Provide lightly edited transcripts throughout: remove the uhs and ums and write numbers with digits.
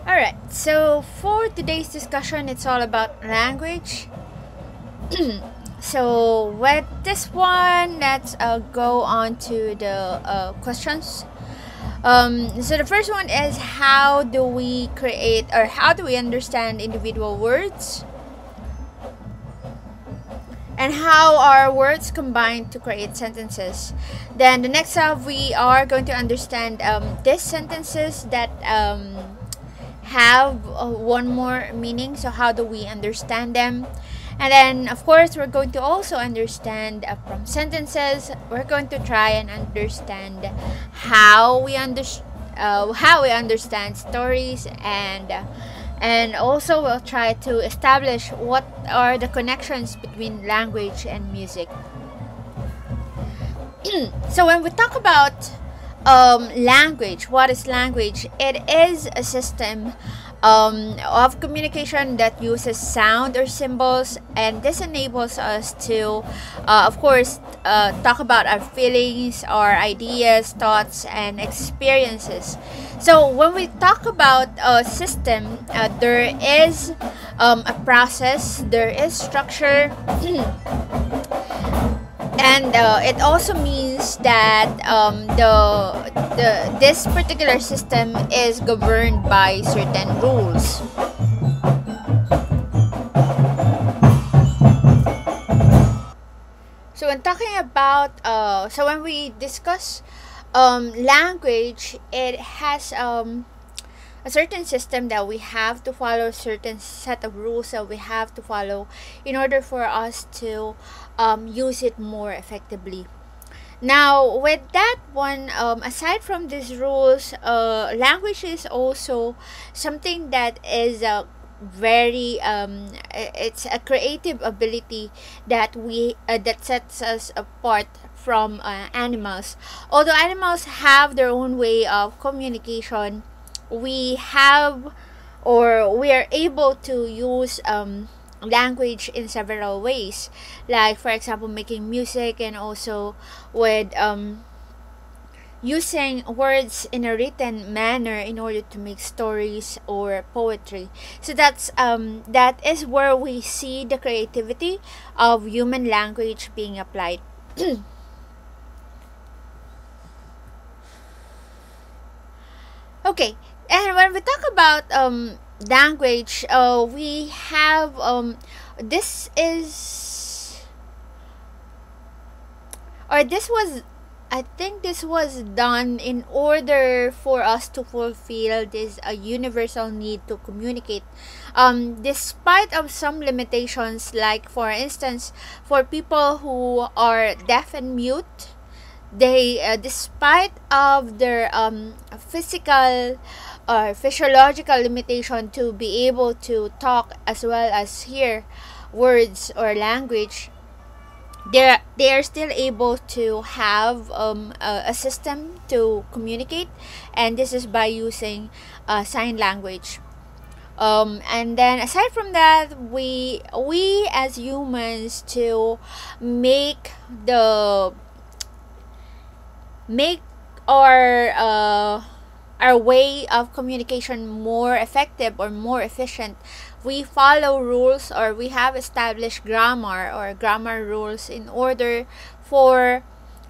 Alright, so for today's discussion, it's all about language. So with this one, let's go on to the questions. So the first one is, how do we create or how do we understand individual words? And how are words combined to create sentences? Then the next up, we are going to understand these sentences that have one more meaning. So how do we understand them? And then of course we're going to also understand from sentences. We're going to try and understand how we understand stories, and also we'll try to establish what are the connections between language and music. So when we talk about language, what is language? It is a system of communication that uses sound or symbols, and this enables us to of course talk about our feelings, our ideas, thoughts, and experiences. So when we talk about a system, there is a process, there is structure. And it also means that this particular system is governed by certain rules. So when talking about so when we discuss language, it has a certain system that we have to follow, a certain set of rules that we have to follow in order for us to use it more effectively. Now, with that one, aside from these rules, language is also something that is very it's a creative ability that that sets us apart from animals. Although animals have their own way of communication, we have, or we are able to use language in several ways, like for example making music, and also with using words in a written manner in order to make stories or poetry. So that is where we see the creativity of human language being applied. Okay, and when we talk about language, we have this is, or this was, I think this was done in order for us to fulfill this universal need to communicate, despite of some limitations, like for instance for people who are deaf and mute. They despite of their physical or physiological limitation to be able to talk as well as hear words or language, they are still able to have a system to communicate, and this is by using sign language. And then aside from that, we as humans, to make the make our way of communication more effective or more efficient, we follow rules, or we have established grammar or grammar rules in order for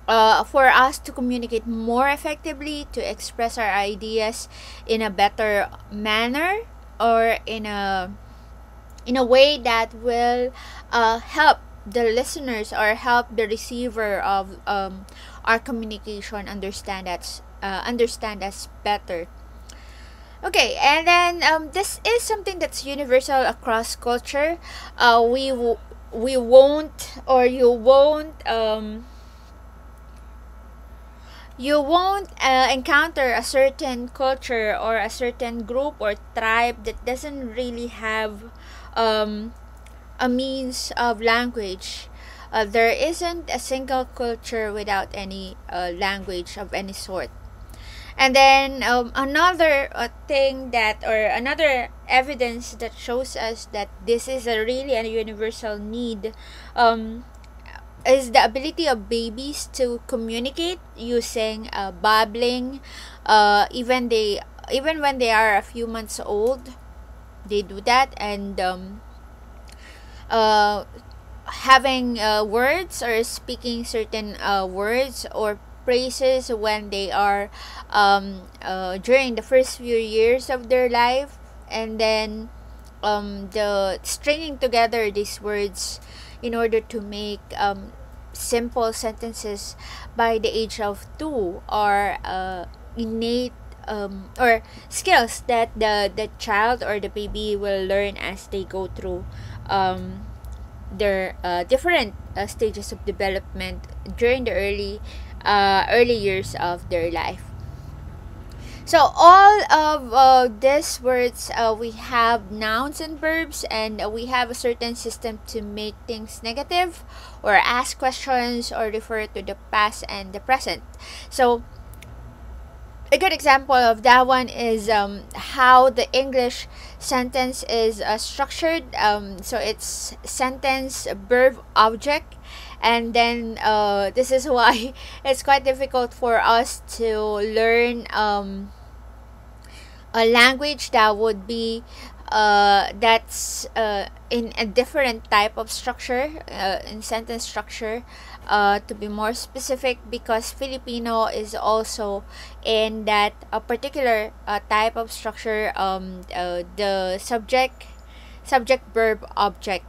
us to communicate more effectively, to express our ideas in a better manner, or in a way that will help the listeners or help the receiver of our communication understand us better. Okay, and then this is something that's universal across culture. We won't, or you won't encounter a certain culture or a certain group or tribe that doesn't really have a means of language. There isn't a single culture without any language of any sort. And then another thing that, or another evidence that shows us that this is really a universal need, is the ability of babies to communicate using babbling. Even even when they are a few months old, they do that. And uh, having words or speaking certain words or phrases when they are during the first few years of their life, and then the stringing together these words in order to make simple sentences by the age of 2 are innate or skills that the child or the baby will learn as they go through their different stages of development during the early years of their life. So all of these words, we have nouns and verbs, and we have a certain system to make things negative, or ask questions, or refer to the past and the present. So a good example of that one is how the English sentence is structured. So it's sentence, verb, object, and then this is why it's quite difficult for us to learn a language that would be that's in a different type of structure, in sentence structure, to be more specific, because Filipino is also in that particular type of structure, the subject verb object.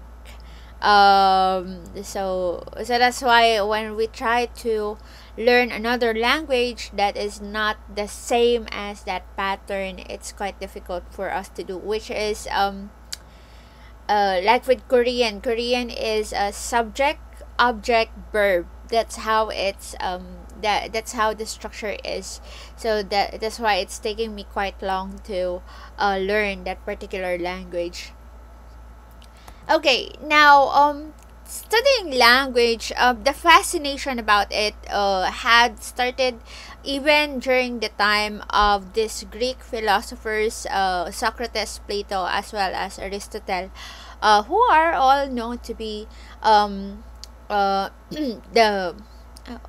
So that's why when we try to learn another language that is not the same as that pattern, it's quite difficult for us to do, which is like with Korean is a subject object verb. That's how it's that's how the structure is. So that's why it's taking me quite long to learn that particular language. Okay, now studying language, the fascination about it had started even during the time of these Greek philosophers, Socrates, Plato, as well as Aristotle, who are all known to be the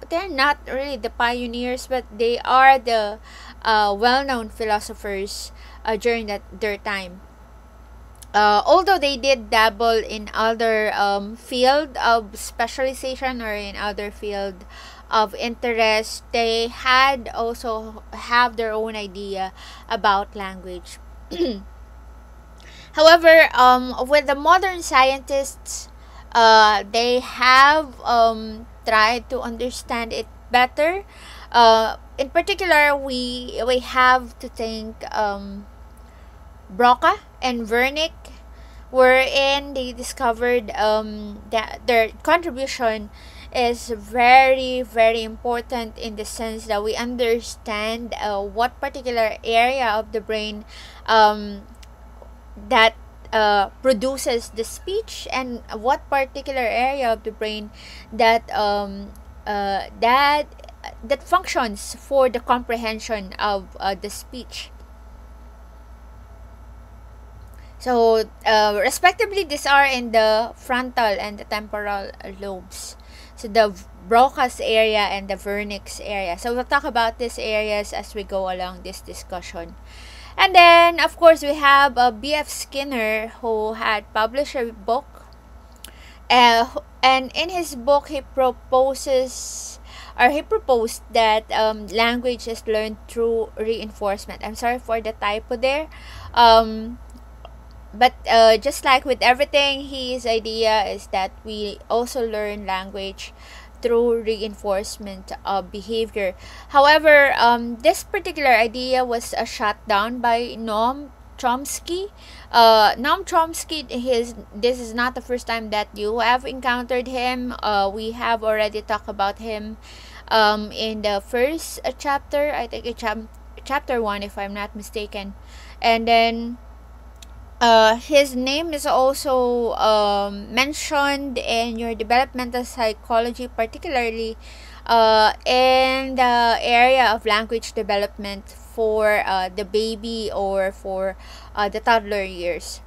they're not really the pioneers, but they are the well-known philosophers during their time. Although they did dabble in other field of specialization or in other field of interest, they had also have their own idea about language. However, with the modern scientists, they have tried to understand it better. In particular, we have to think Broca and Wernicke, wherein they discovered that their contribution is very, very important in the sense that we understand what particular area of the brain that produces the speech, and what particular area of the brain that that functions for the comprehension of the speech. So, respectively, these are in the frontal and the temporal lobes. So, the Broca's area and the Wernicke's area. So, we'll talk about these areas as we go along this discussion. And then, of course, we have B.F. Skinner, who had published a book. And in his book, he proposed that language is learned through reinforcement. I'm sorry for the typo there. But just like with everything, his idea is that we also learn language through reinforcement of behavior. However, this particular idea was shut down by Noam Chomsky. Noam Chomsky, this is not the first time that you have encountered him. We have already talked about him in the first chapter, I think chapter 1 if I'm not mistaken. And then his name is also mentioned in your developmental psychology, particularly in the area of language development for the baby or for the toddler years.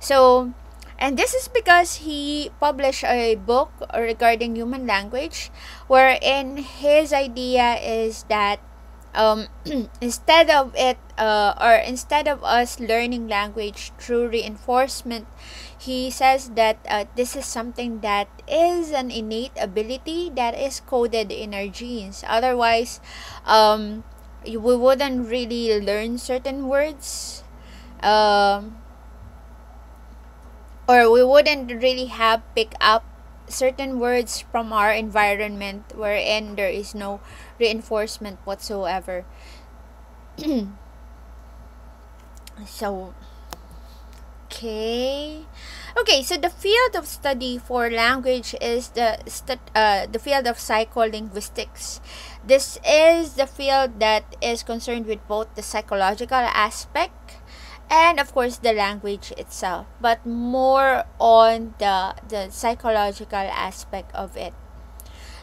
So, and this is because he published a book regarding human language, wherein his idea is that um, instead of it or instead of us learning language through reinforcement, he says that this is something that is an innate ability that is coded in our genes. Otherwise, we wouldn't really learn certain words, um, or we wouldn't really have pick up certain words from our environment wherein there is no reinforcement whatsoever. So, okay. Okay, so the field of study for language is the field of psycholinguistics. This is the field that is concerned with both the psychological aspect and of course the language itself, but more on the psychological aspect of it.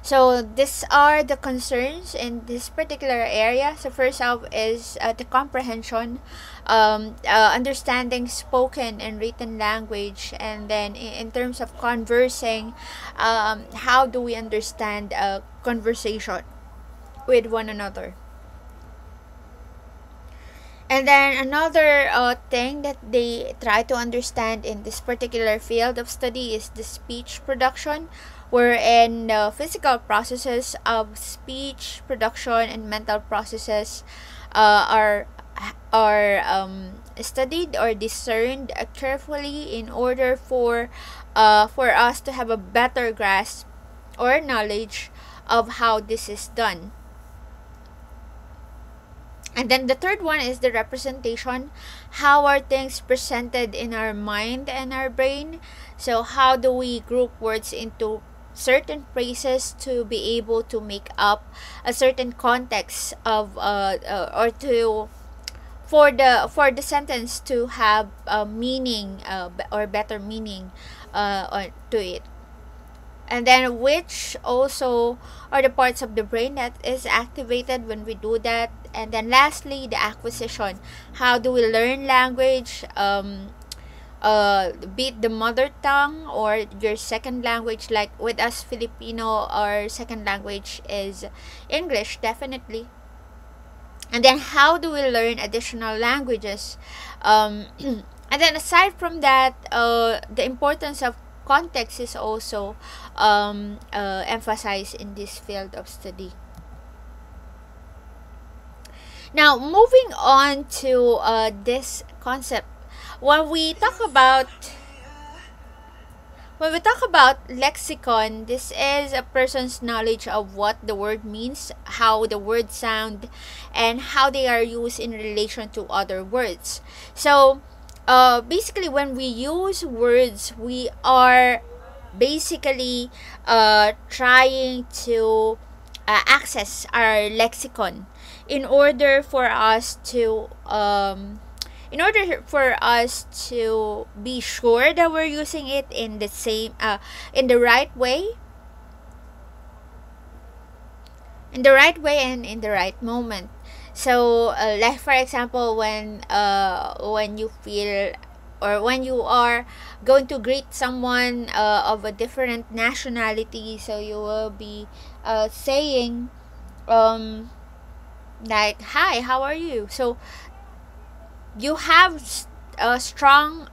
So these are the concerns in this particular area. So first up is the comprehension, understanding spoken and written language, and then in terms of conversing, how do we understand conversation with one another? And then another thing that they try to understand in this particular field of study is the speech production, wherein the physical processes of speech production and mental processes are studied or discerned carefully in order for us to have a better grasp or knowledge of how this is done. And then the third one is the representation. How are things presented in our mind and our brain? So how do we group words into certain phrases to be able to make up a certain context of or to for the sentence to have a meaning or better meaning to it. And then which also are the parts of the brain that is activated when we do that. And then lastly, the acquisition. How do we learn language? Be it the mother tongue or your second language. Like with us Filipino, our second language is English, definitely. And then how do we learn additional languages? And then aside from that, the importance of context is also emphasized in this field of study. Now, moving on to this concept, when we talk about lexicon, this is a person's knowledge of what the word means, how the words sound, and how they are used in relation to other words. So, basically, when we use words, we are basically trying to access our lexicon in order for us to be sure that we're using it in the same in the right way, and in the right moment. So like for example, when you feel or when you are going to greet someone of a different nationality, so you will be saying like, hi, how are you? So you have a strong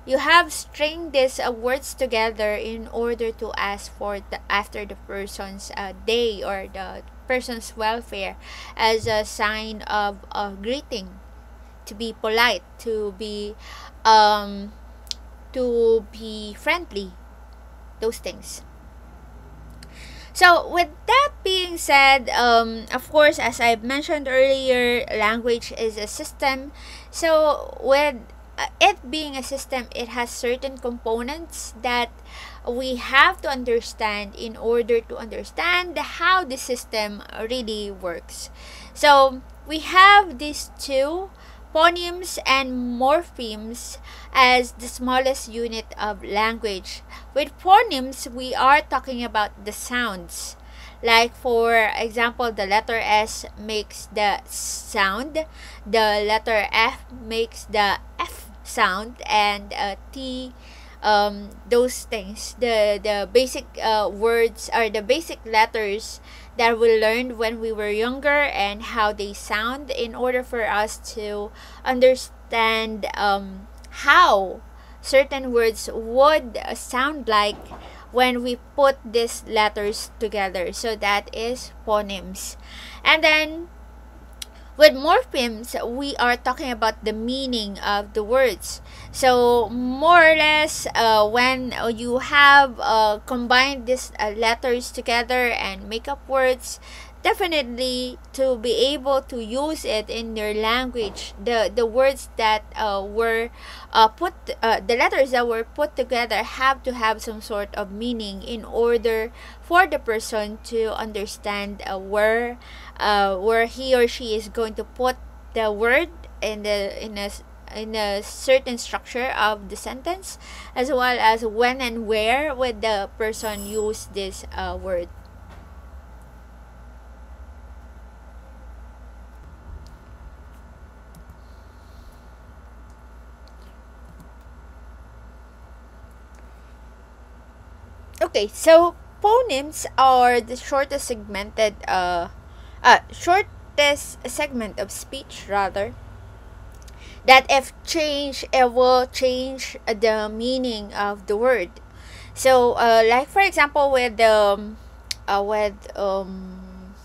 you have stringed these words together in order to ask for after the person's day or the person's welfare as a sign of greeting, to be polite, to be friendly, those things. So with that being said, of course, as I mentioned earlier, language is a system. So with it being a system, it has certain components that we have to understand in order to understand how the system really works. So we have these two, phonemes and morphemes, as the smallest unit of language. With phonemes, we are talking about the sounds. Like for example, the letter S makes the sound, the letter F makes the F sound, and T, those things. The basic words or the basic letters that we learned when we were younger and how they sound in order for us to understand how certain words would sound like when we put these letters together. So that is phonemes. And then with morphemes, we are talking about the meaning of the words. So more or less, when you have combined these letters together and make up words, definitely to be able to use it in your language, the words that were the letters that were put together have to have some sort of meaning in order for the person to understand where he or she is going to put the word in a certain structure of the sentence, as well as when and where would the person use this word. Okay, so phonemes are the shortest segment of speech, rather, that if changed, it will change the meaning of the word. So like for example uh, with um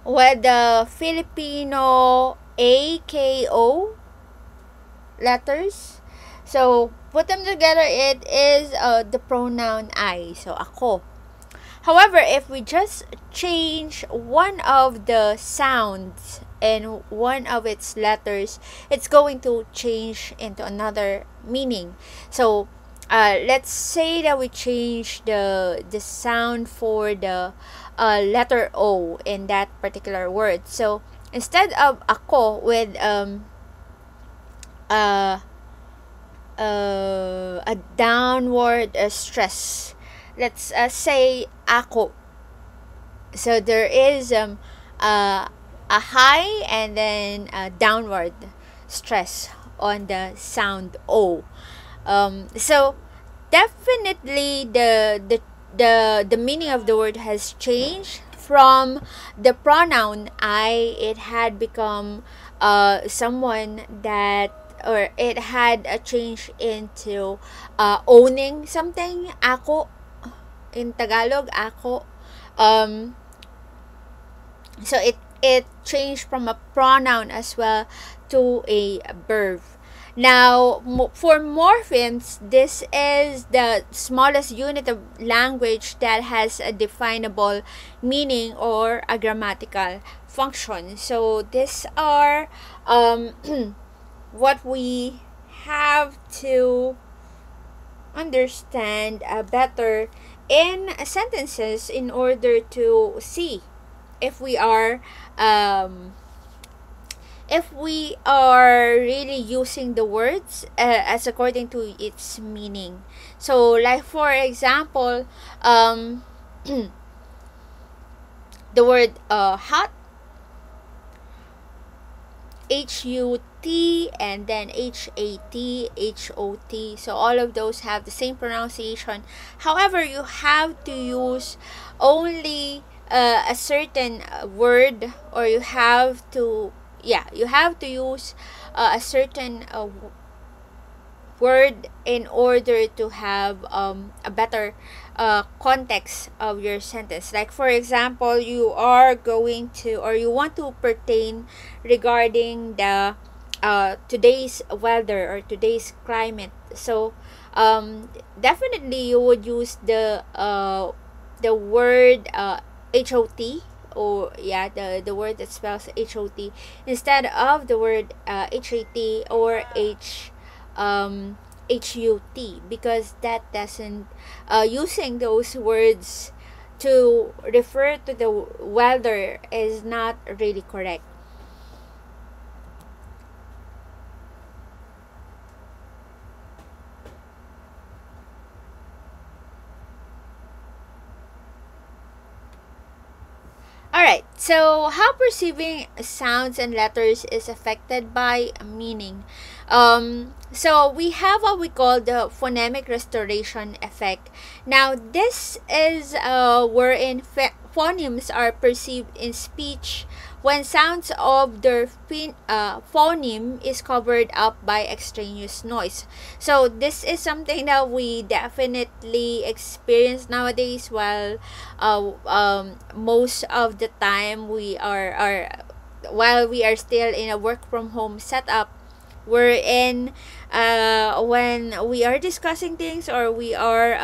with the Filipino AKO letters. So put them together, it is the pronoun I. So ako. However, if we just change one of the sounds and one of its letters, it's going to change into another meaning. So let's say that we change the sound for the letter O in that particular word. So instead of ako with uh, a downward stress, let's say ako. So there is a high and then a downward stress on the sound O. So definitely the meaning of the word has changed from the pronoun I. It had become someone that, or it had a change into owning something. Ako in Tagalog, ako. So it changed from a pronoun as well to a verb. Now, for morphemes, this is the smallest unit of language that has a definable meaning or a grammatical function. So these are what we have to understand better in sentences in order to see if we are really using the words as according to its meaning. So like for example, the word hot, H-U-T, and then H-A-T, H-O-T. So all of those have the same pronunciation. However, you have to use only a certain word, or you have to use a certain word in order to have a better context of your sentence. Like for example, you are going to, or you want to pertain regarding the today's weather or today's climate. So definitely you would use the word HOT, or the word that spells HOT instead of the word HAT or HUT, because that doesn't using those words to refer to the weather is not really correct. Alright, so how perceiving sounds and letters is affected by meaning. So we have what we call the phonemic restoration effect. Now this is wherein phonemes are perceived in speech when sounds of their phoneme is covered up by extraneous noise. So this is something that we definitely experience nowadays, while most of the time we are while we are still in a work from home setup, wherein when we are discussing things, or we are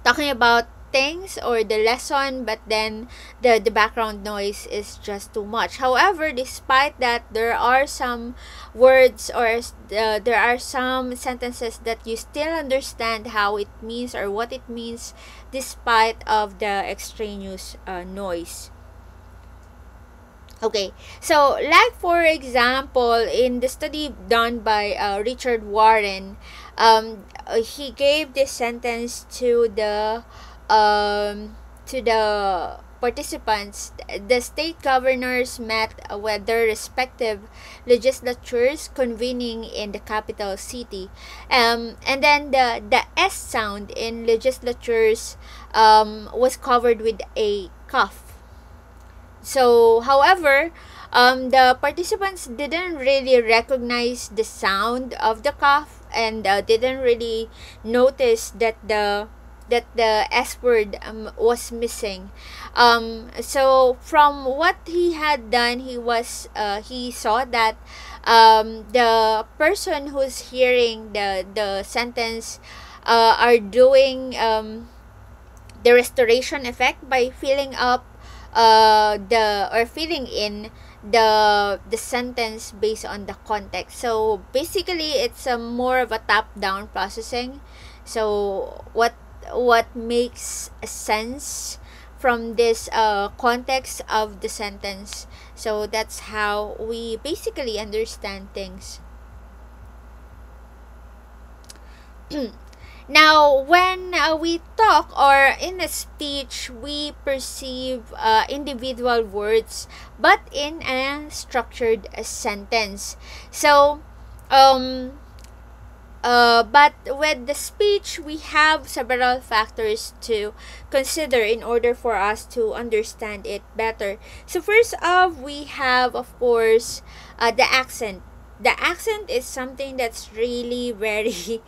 talking about things or the lesson, but then the background noise is just too much. However, despite that, there are some words, or there are some sentences that you still understand how it means or what it means, despite of the extraneous noise. Okay, so like for example, in the study done by Richard Warren, he gave this sentence to the participants. The state governors met with their respective legislatures convening in the capital city, and then the S sound in legislatures was covered with a cough. So, however, the participants didn't really recognize the sound of the cough, and didn't really notice that the S word was missing. So from what he had done, he saw that the person who's hearing the sentence are doing the restoration effect by filling up filling in the sentence based on the context. So basically, it's a more of a top down processing. So what makes sense from this context of the sentence. So that's how we basically understand things. Now, when we talk or in a speech, we perceive individual words, but in a structured sentence. So, but with the speech, we have several factors to consider in order for us to understand it better. So, first off, we have, of course, the accent. The accent is something that's really very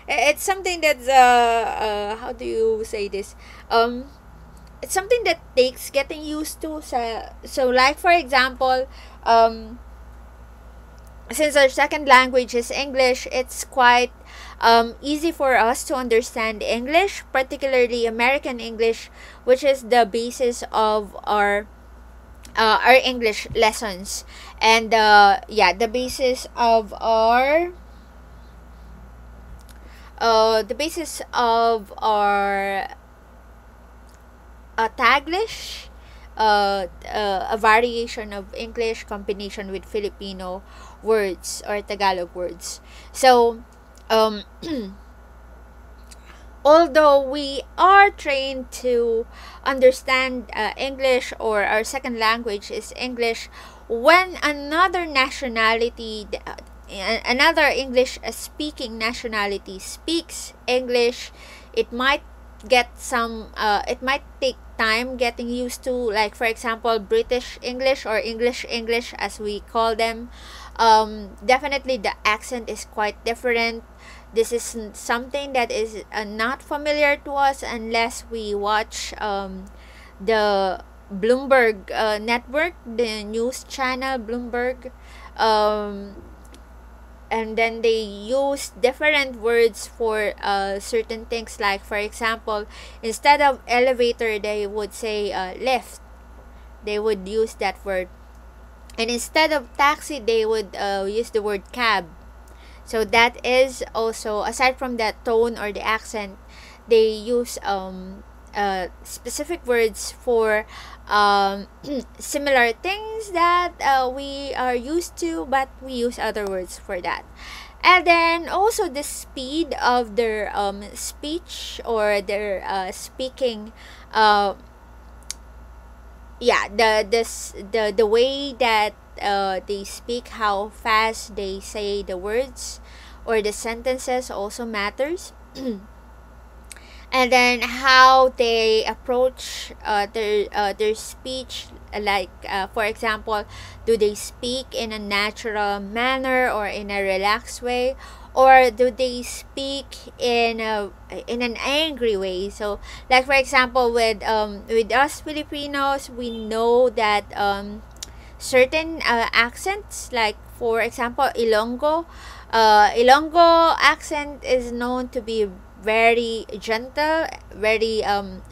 it's something that's how do you say this, it's something that takes getting used to. So like for example, since our second language is English, it's quite easy for us to understand English, particularly American English, which is the basis of our English lessons. And the basis of our Taglish, a variation of English combination with Filipino words or Tagalog words. So, although we are trained to understand English, or our second language is English, when another English speaking nationality speaks English, it might it might take time getting used to, like for example, British English or English as we call them. Definitely the accent is quite different. This is something that is not familiar to us unless we watch the Bloomberg network, the news channel Bloomberg. And then they use different words for certain things, like for example, instead of elevator they would say lift, they would use that word, and instead of taxi they would use the word cab. So that is also, aside from that tone or the accent, they use specific words for similar things that we are used to, but we use other words for that. And then also the speed of their speech or their speaking. The way that they speak, how fast they say the words or the sentences also matters. And then how they approach their speech, like for example, do they speak in a natural manner or in a relaxed way, or do they speak in an angry way? So like for example, with us Filipinos, we know that certain accents, like for example Ilonggo accent is known to be very gentle, very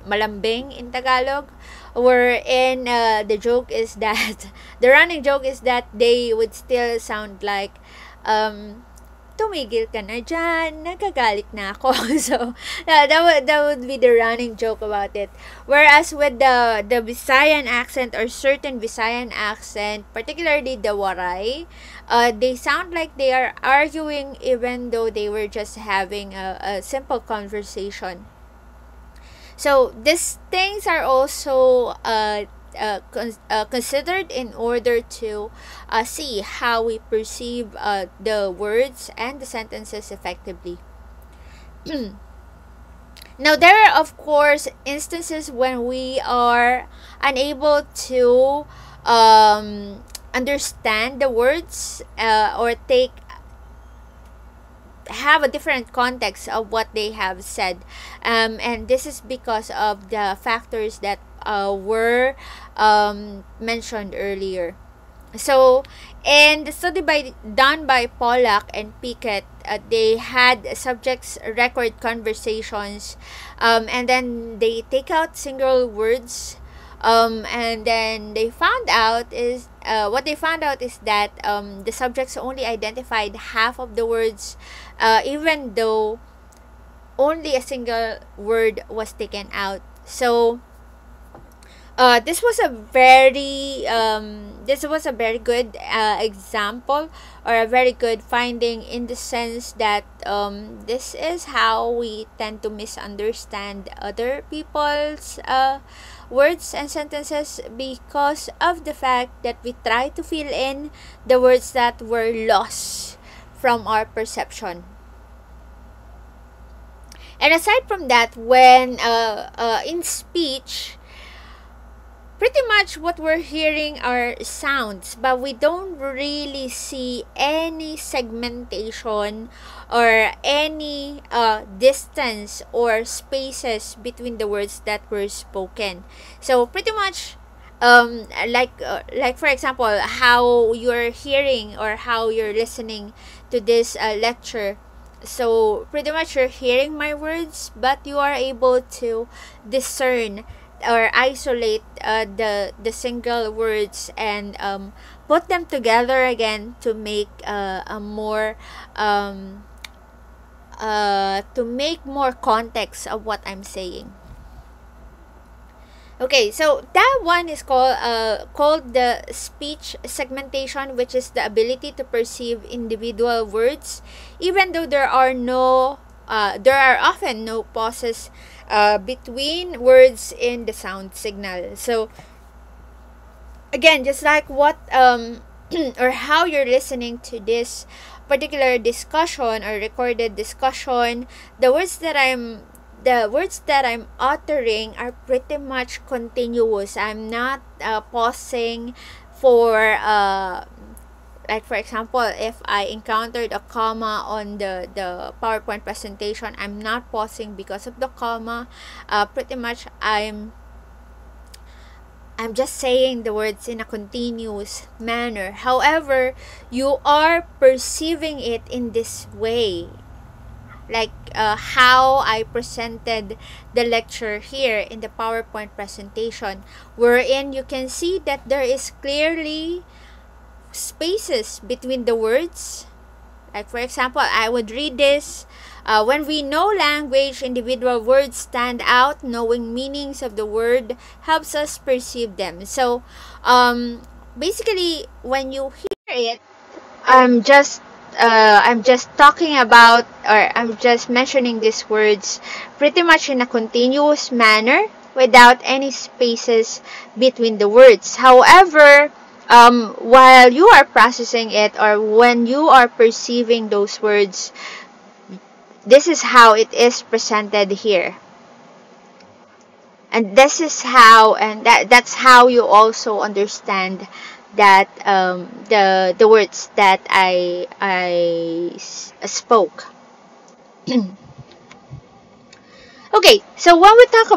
malambing in Tagalog. Wherein the joke is that the running joke is that they would still sound like tumigil ka na dyan, nagagalit na ako. So, that would be the running joke about it. Whereas with the Visayan accent or certain Visayan accent, particularly the Waray, they sound like they are arguing even though they were just having a simple conversation. So these things are also considered in order to see how we perceive the words and the sentences effectively. Now, there are of course instances when we are unable to understand the words or have a different context of what they have said, and this is because of the factors that were mentioned earlier. So, in the study done by Pollack and Pickett, they had subjects record conversations, and then they take out single words, and then they found out is what they found out is that the subjects only identified half of the words, even though only a single word was taken out. So this was a very good example, or a very good finding, in the sense that this is how we tend to misunderstand other people's words and sentences, because of the fact that we try to fill in the words that were lost from our perception. And aside from that, when in speech, pretty much what we're hearing are sounds, but we don't really see any segmentation or any distance or spaces between the words that were spoken. So pretty much like for example, how you're hearing or how you're listening to this lecture. So pretty much you're hearing my words, but you are able to discern or isolate the single words and put them together again to make a more to make more context of what I'm saying. Okay, so that one is called the speech segmentation, which is the ability to perceive individual words, even though there are often no pauses between words in the sound signal. So again, just like what or how you're listening to this particular discussion or recorded discussion, the words that I'm uttering are pretty much continuous. I'm not pausing for like for example, if I encountered a comma on the PowerPoint presentation, I'm not pausing because of the comma. Pretty much I'm just saying the words in a continuous manner. However, you are perceiving it in this way, like how I presented the lecture here in the PowerPoint presentation, wherein you can see that there is clearly spaces between the words. Like for example, I would read this. When we know language, individual words stand out. Knowing meanings of the word helps us perceive them. So basically, when you hear it, I'm just talking about, or I'm just mentioning these words pretty much in a continuous manner without any spaces between the words. However, while you are processing it, or when you are perceiving those words, this is how it is presented here. And this is how, and that's how you also understand that the words that spoke. Okay, so when we talk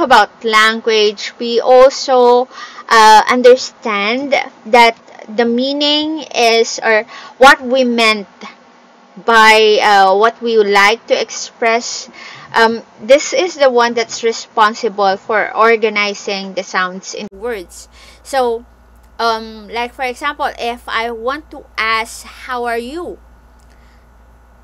about language, we also understand that the meaning is, or what we meant by what we would like to express. This is the one that's responsible for organizing the sounds in words. So, like for example, if I want to ask, "How are you?"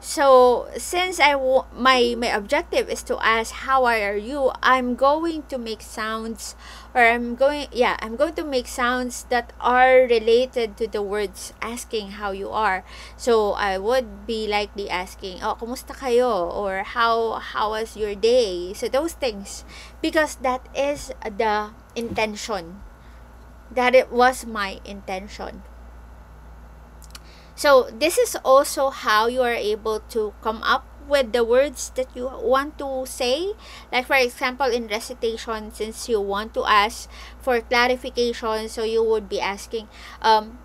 So, since my objective is to ask, "How are you?" I'm going to make sounds, or I'm going to make sounds that are related to the words asking how you are. So, I would be likely asking, "Oh, kumusta kayo?" or how was your day?" So, those things, because that is the intention. That it was my intention. So this is also how you are able to come up with the words that you want to say. Like for example, in recitation, since you want to ask for clarification, so you would be asking,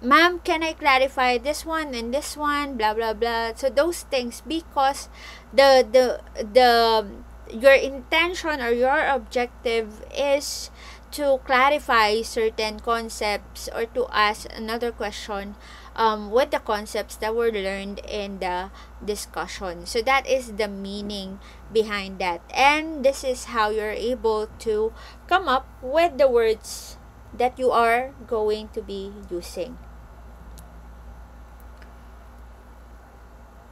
"Ma'am, can I clarify this one and this one, blah blah blah." So those things, because the your intention or your objective is to clarify certain concepts, or to ask another question with the concepts that were learned in the discussion. So that is the meaning behind that. And this is how you're able to come up with the words that you are going to be using.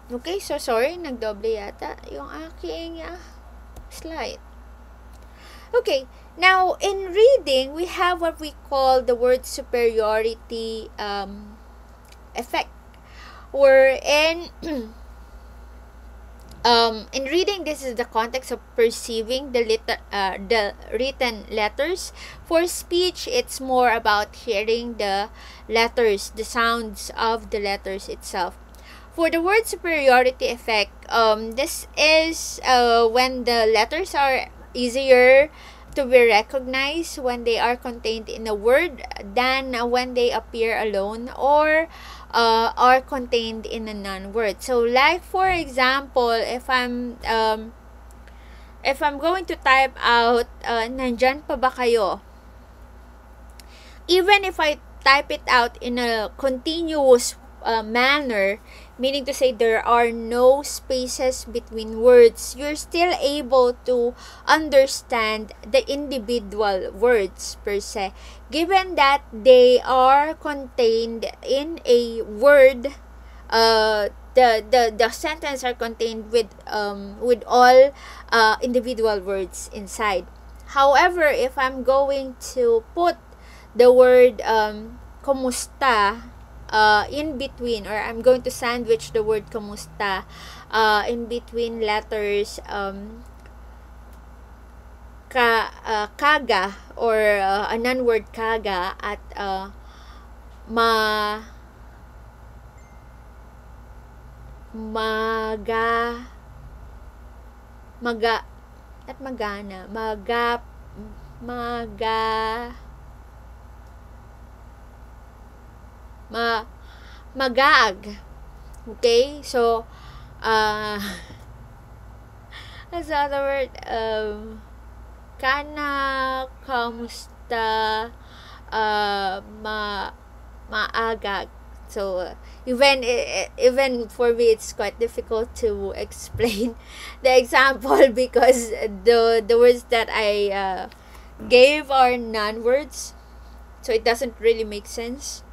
Okay, so sorry, nagdoble yata yung aking slide. Okay, now in reading, we have what we call the word superiority effect, wherein in reading, this is the context of perceiving the written letters. For speech, it's more about hearing the letters, the sounds of the letters itself. For the word superiority effect, this is when the letters are easier to be recognized when they are contained in a word than when they appear alone, or are contained in a non-word. So like for example, if I'm going to type out "Nandyan pa ba kayo?" Even if I type it out in a continuous manner, meaning to say there are no spaces between words, you're still able to understand the individual words per se, given that they are contained in a word. The sentence are contained with all individual words inside. However, if I'm going to put the word kumusta in between, or I'm going to sandwich the word kumusta in between letters kaga, or a non-word kaga, at maga maga at magana maga magaag. Okay, so what's the other word? Kana, kamusta, maagag. So even for me, it's quite difficult to explain the example, because the words that I gave are non-words, so it doesn't really make sense.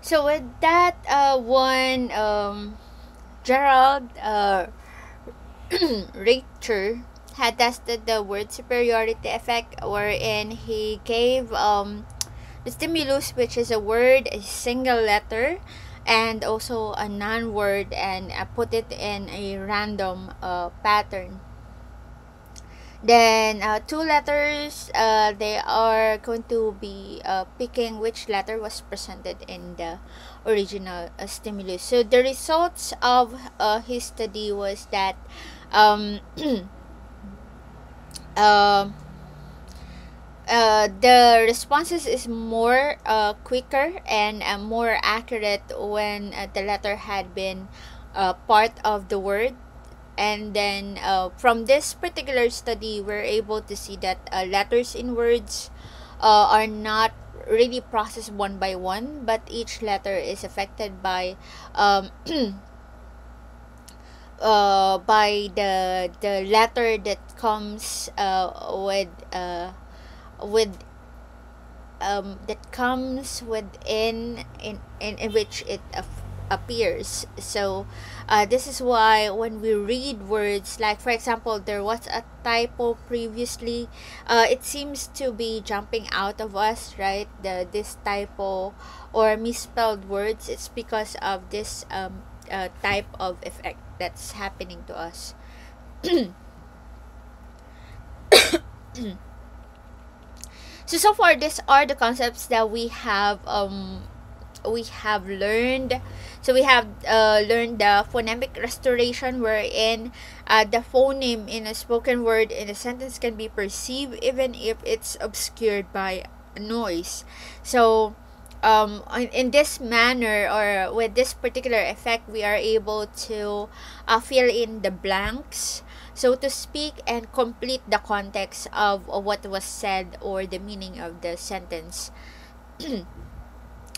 So with that one Gerald Richter had tested the word superiority effect, wherein he gave the stimulus, which is a word, a single letter, and also a non-word, and put it in a random pattern. Then two letters, they are going to be picking which letter was presented in the original stimulus. So the results of his study was that um, uh, the responses is more quicker and more accurate when the letter had been part of the word. And then from this particular study, we're able to see that letters in words are not really processed one by one, but each letter is affected by the letter that comes with that comes within in which it appears. So this is why when we read words, like for example, there was a typo previously, it seems to be jumping out of us, right? This typo or misspelled words, it's because of this type of effect that's happening to us. So far, these are the concepts that we have learned. So we have learned the phonemic restoration, wherein the phoneme in a spoken word in a sentence can be perceived even if it's obscured by noise. So in this manner, or with this particular effect, we are able to fill in the blanks, so to speak, and complete the context of what was said or the meaning of the sentence.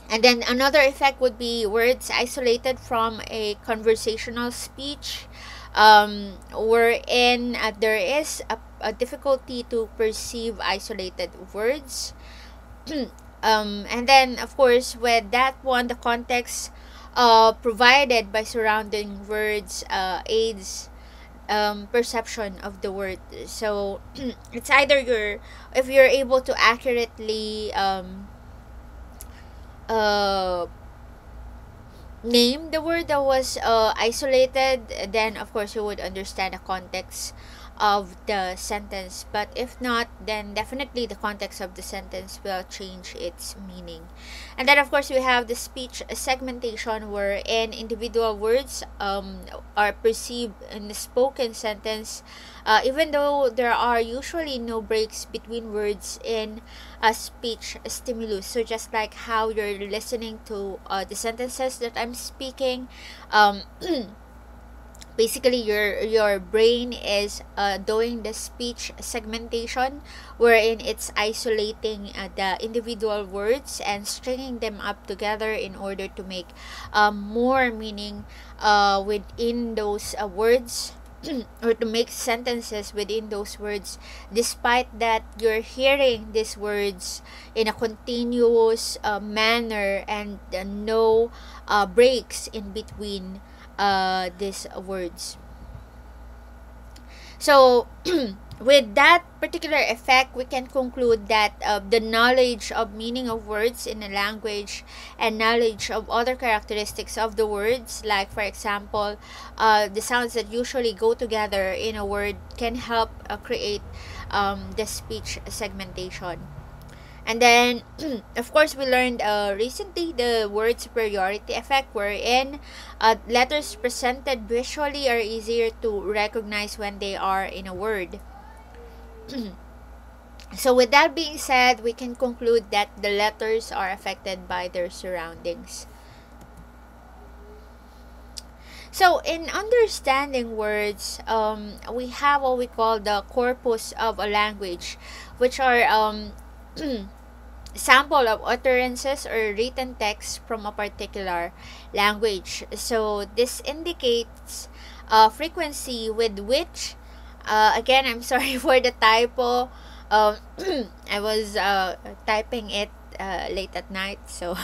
And then another effect would be words isolated from a conversational speech, wherein there is a difficulty to perceive isolated words. And then, of course, with that one, the context provided by surrounding words aids perception of the word. So it's either if you're able to accurately uh, name the word that was isolated, then of course you would understand the context of the sentence. But if not, then definitely the context of the sentence will change its meaning. And then of course we have the speech segmentation, wherein individual words are perceived in the spoken sentence, even though there are usually no breaks between words in a speech stimulus. So just like how you're listening to the sentences that I'm speaking, basically your brain is doing the speech segmentation, wherein it's isolating the individual words and stringing them up together in order to make more meaning within those words, or to make sentences within those words, despite that you're hearing these words in a continuous manner, and no breaks in between these words. So with that particular effect, we can conclude that the knowledge of meaning of words in a language and knowledge of other characteristics of the words, like for example the sounds that usually go together in a word, can help create the speech segmentation. And then, of course, we learned recently the word superiority effect, wherein letters presented visually are easier to recognize when they are in a word. So, with that being said, we can conclude that the letters are affected by their surroundings. So, in understanding words, we have what we call the corpus of a language, which are sample of utterances or written text from a particular language. So this indicates frequency with which, again, I'm sorry for the typo. I was typing it late at night, so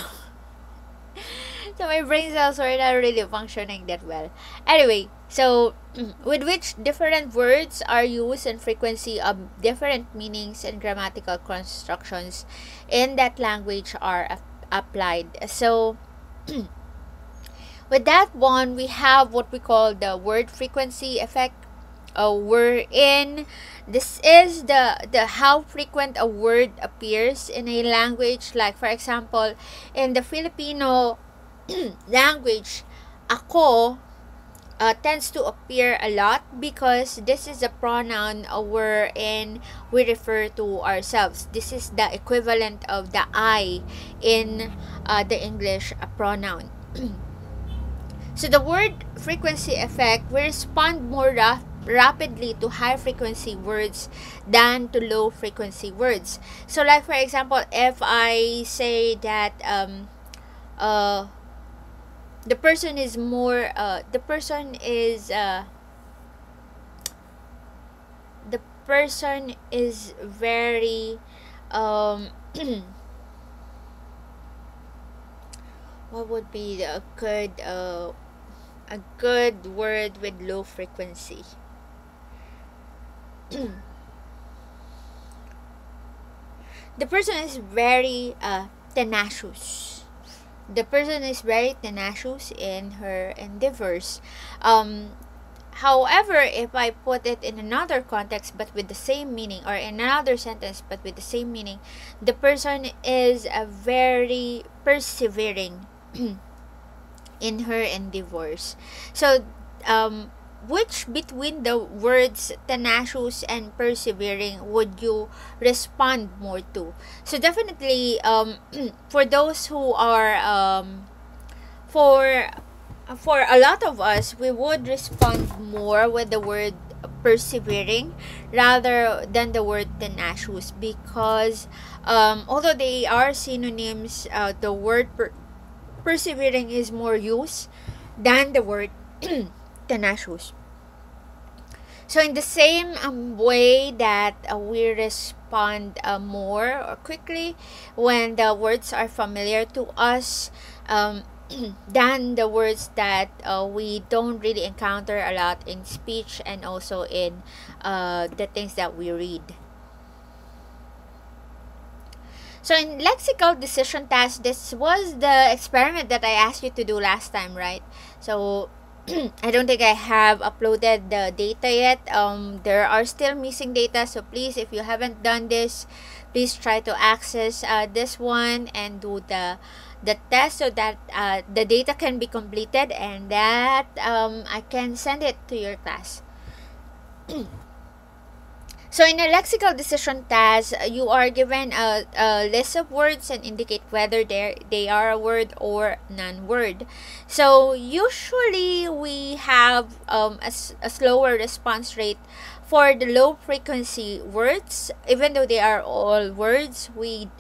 So my brain cells were not really functioning that well. Anyway, so with which different words are used and frequency of different meanings and grammatical constructions in that language are applied. So with that one, we have what we call the word frequency effect. Wherein this is the how frequent a word appears in a language. Like for example, in the Filipino language, ako tends to appear a lot because this is a pronoun wherein we refer to ourselves. This is the equivalent of the I in the English pronoun. So the word frequency effect will respond more rapidly to high frequency words than to low frequency words. So like for example, if I say that the person is more the person is very what would be a good word with low frequency? The person is very tenacious. The person is very tenacious in her endeavors. However, if I put it in another context but with the same meaning, or in another sentence but with the same meaning, the person is very persevering in her endeavors. So which between the words tenacious and persevering would you respond more to? So definitely for those who are for a lot of us, we would respond more with the word persevering rather than the word tenacious, because although they are synonyms, the word persevering is more used than the word tenacious. So in the same way that we respond more or quickly when the words are familiar to us than the words that we don't really encounter a lot in speech and also in the things that we read. So in lexical decision task, this was the experiment that I asked you to do last time, right? So I don't think I have uploaded the data yet. There are still missing data, so please, if you haven't done this, please try to access this one and do the test so that the data can be completed and that I can send it to your class. So in a lexical decision task, you are given a list of words and indicate whether they are a word or non-word. So usually we have a slower response rate for the low frequency words. Even though they are all words, you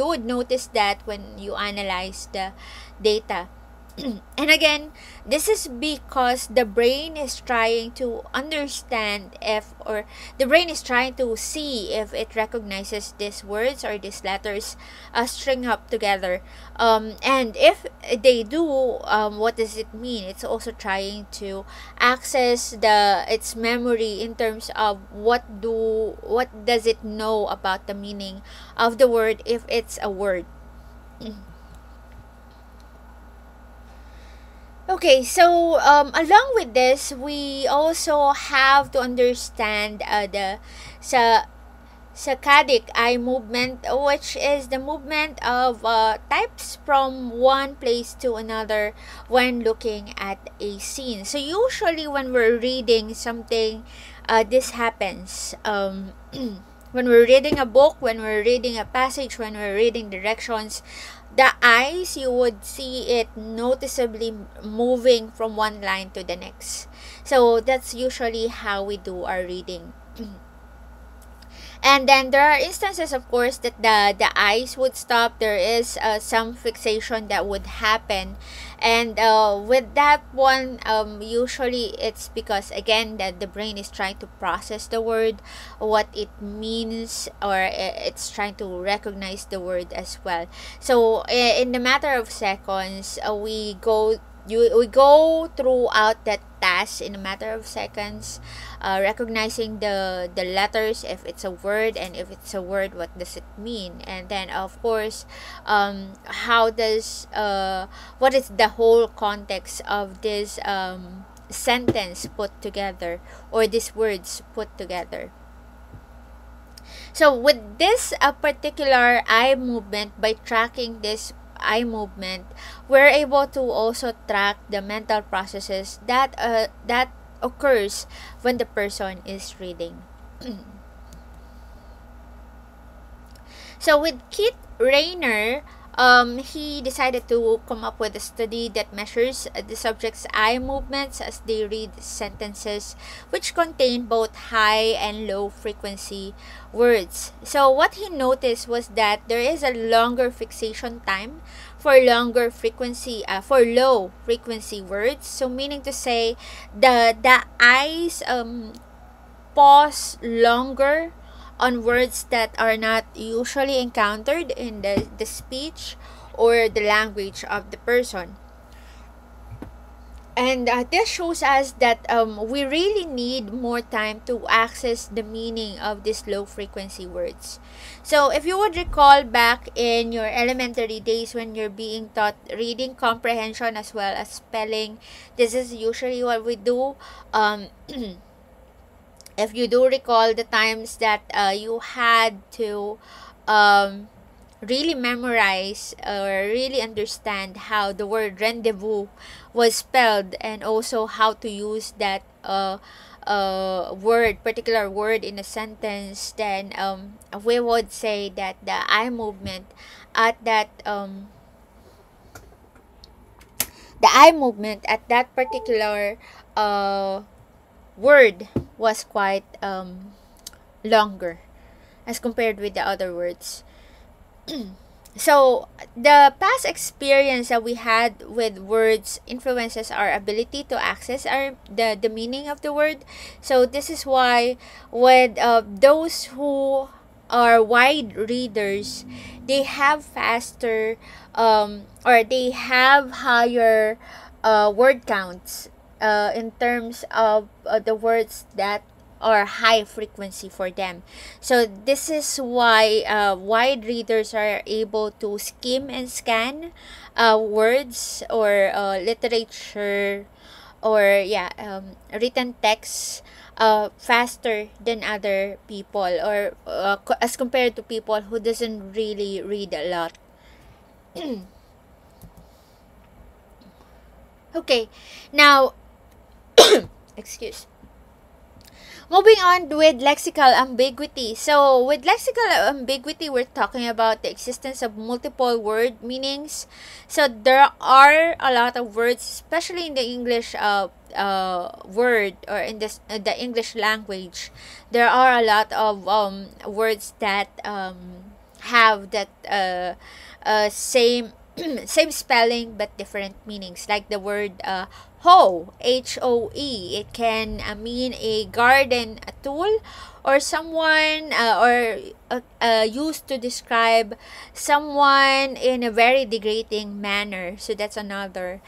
would notice that when you analyze the data. And again, this is because the brain is trying to understand the brain is trying to see if it recognizes these words or these letters string up together. And if they do, what does it mean? It's also trying to access its memory in terms of what does it know about the meaning of the word if it's a word. Okay, so along with this, we also have to understand the saccadic eye movement, which is the movement of types from one place to another when looking at a scene. So usually when we're reading something, this happens. When we're reading a book, when we're reading a passage, when we're reading directions, the eyes, you would see it noticeably moving from one line to the next. So that's usually how we do our reading. And then there are instances, of course, that the eyes would stop. There is some fixation that would happen. And with that one, usually it's because again that the brain is trying to process the word, what it means, or it's trying to recognize the word as well. So in the matter of seconds, we go throughout that task in a matter of seconds, recognizing the letters, if it's a word, and if it's a word, what does it mean, and then of course, how does what is the whole context of this sentence put together, or these words put together. So with this particular eye movement, by tracking this eye movement, we're able to also track the mental processes that occurs when the person is reading. So with Keith Rayner, he decided to come up with a study that measures the subject's eye movements as they read sentences which contain both high and low frequency words. So what he noticed was that there is a longer fixation time for low frequency words. So meaning to say, the eyes pause longer on words that are not usually encountered in the speech or the language of the person. And this shows us that we really need more time to access the meaning of these low frequency words. So if you would recall back in your elementary days when you're being taught reading comprehension as well as spelling, this is usually what we do. If you do recall the times that you had to really memorize or really understand how the word rendezvous was spelled, and also how to use that particular word in a sentence, then we would say that the eye movement at that particular word was quite longer as compared with the other words. So the past experience that we had with words influences our ability to access the meaning of the word. So this is why with those who are wide readers, they have faster or they have higher word counts in terms of the words that are high frequency for them. So this is why wide readers are able to skim and scan words or literature, or written text faster than other people, or as compared to people who doesn't really read a lot. Okay, now excuse. Moving on with lexical ambiguity. So, with lexical ambiguity, we're talking about the existence of multiple word meanings. So, there are a lot of words, especially in the English word, or in this the English language. There are a lot of words that have that same same spelling but different meanings, like the word hoe, Hoe. It can mean a garden tool, or someone used to describe someone in a very degrading manner. So that's another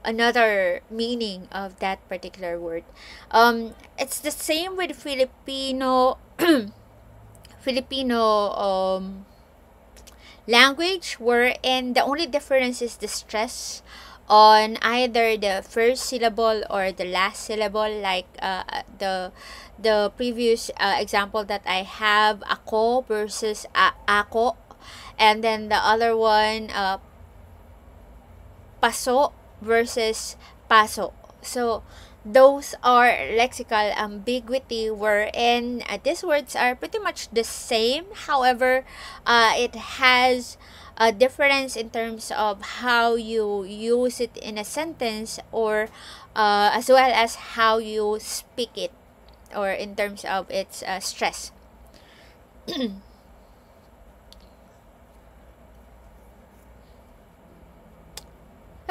another meaning of that particular word. It's the same with Filipino language, wherein the only difference is the stress on either the first syllable or the last syllable, like the previous example that I have, ako versus ako, and then the other one, paso versus paso. So those are lexical ambiguity, wherein these words are pretty much the same. However, it has a difference in terms of how you use it in a sentence, or as well as how you speak it, or in terms of its stress.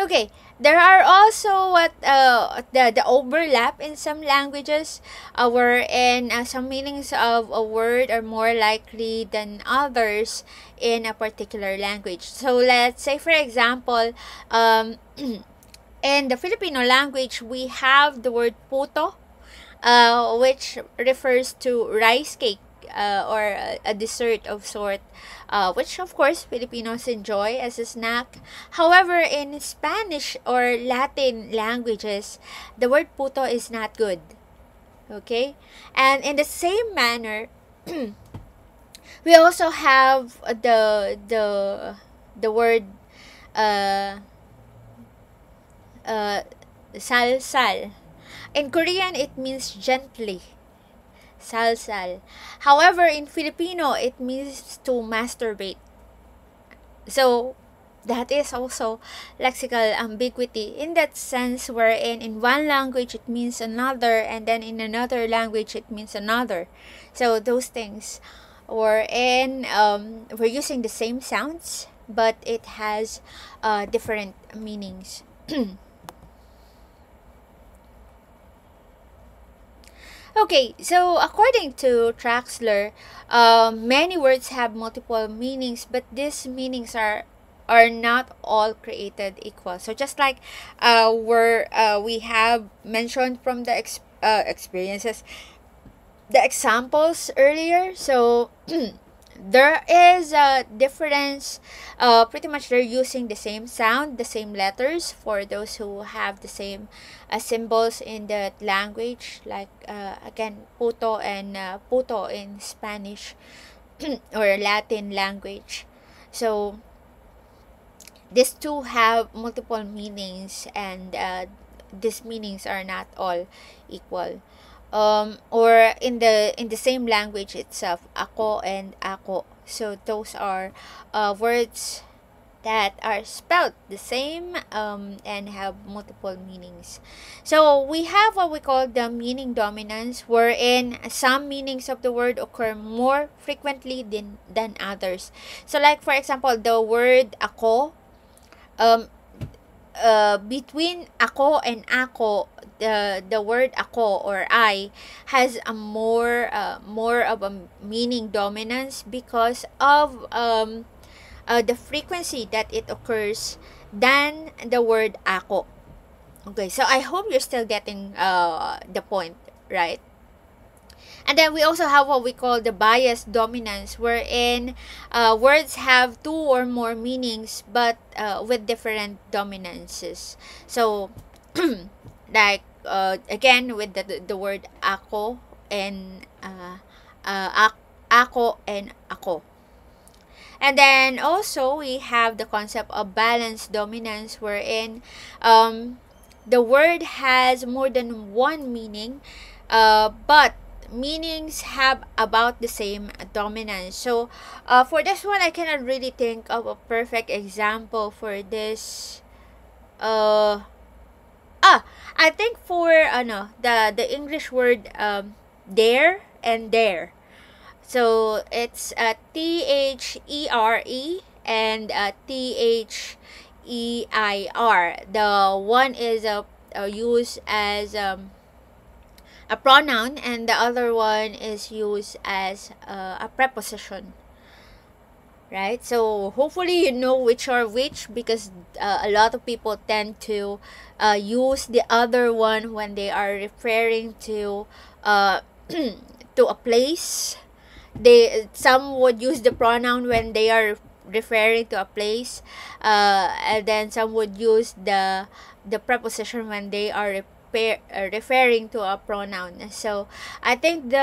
Okay, there are also what the overlap in some languages, wherein some meanings of a word are more likely than others in a particular language. So let's say, for example, in the Filipino language, we have the word puto, which refers to rice cake, or a dessert of sort, which of course Filipinos enjoy as a snack. However, in Spanish or Latin languages, the word puto is not good. Okay, and in the same manner, we also have the word uh, uh, salsal. In Korean, it means gently. Salsal. However, in Filipino, it means to masturbate. So, that is also lexical ambiguity in that sense, wherein in one language it means another, and then in another language it means another. So, those things, wherein we're using the same sounds, but it has different meanings. Okay, so according to Traxler, many words have multiple meanings, but these meanings are not all created equal. So just like we have mentioned from the experiences, the examples earlier. So there is a difference. Pretty much they're using the same sound, the same letters for those who have the same symbols in the language, like again puto and puto in Spanish or Latin language. So these two have multiple meanings, and these meanings are not all equal. Or in the same language itself, ako and ako. So those are words that are spelled the same, and have multiple meanings. So we have what we call the meaning dominance, wherein some meanings of the word occur more frequently than others. So like for example, the word ako, um, between ako and ako, the word ako or I has a more of a meaning dominance because of the frequency that it occurs than the word ako. Okay, so I hope you're still getting the point, right? And then we also have what we call the bias dominance, wherein words have two or more meanings, but with different dominances. So, again, with the word ako and ako and ako. And then also we have the concept of balanced dominance, wherein the word has more than one meaning, but meanings have about the same dominance. So for this one, I cannot really think of a perfect example for this. I think for the English word there and there. So it's THERE and THEIR. The one is used as a pronoun, and the other one is used as a preposition. Right? So hopefully you know which are which, because a lot of people tend to use the other one when they are referring to to a place. Some would use the pronoun when they are referring to a place, and then some would use the preposition when they are referring to a pronoun. So I think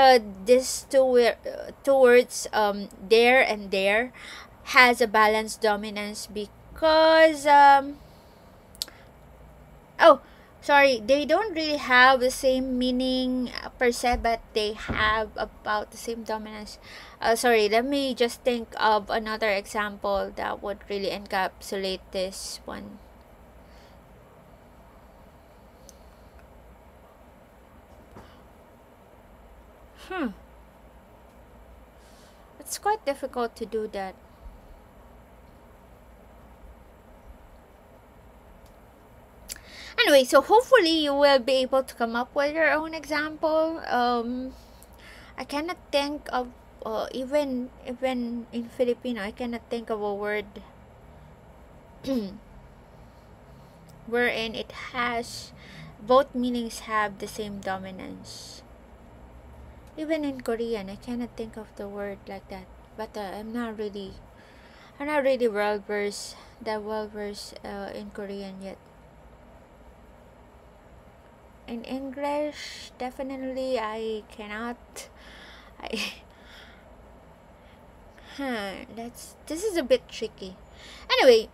these two words, there and there, has a balanced dominance because oh, sorry, they don't really have the same meaning per se, but they have about the same dominance. Sorry, let me just think of another example that would really encapsulate this one. It's quite difficult to do that. Anyway, so hopefully you will be able to come up with your own example. I cannot think of even in Filipino, I cannot think of a word wherein it has both meanings have the same dominance. Even in Korean, I cannot think of the word like that. But I'm not really well versed in Korean yet. In English, definitely I cannot. I this is a bit tricky. Anyway,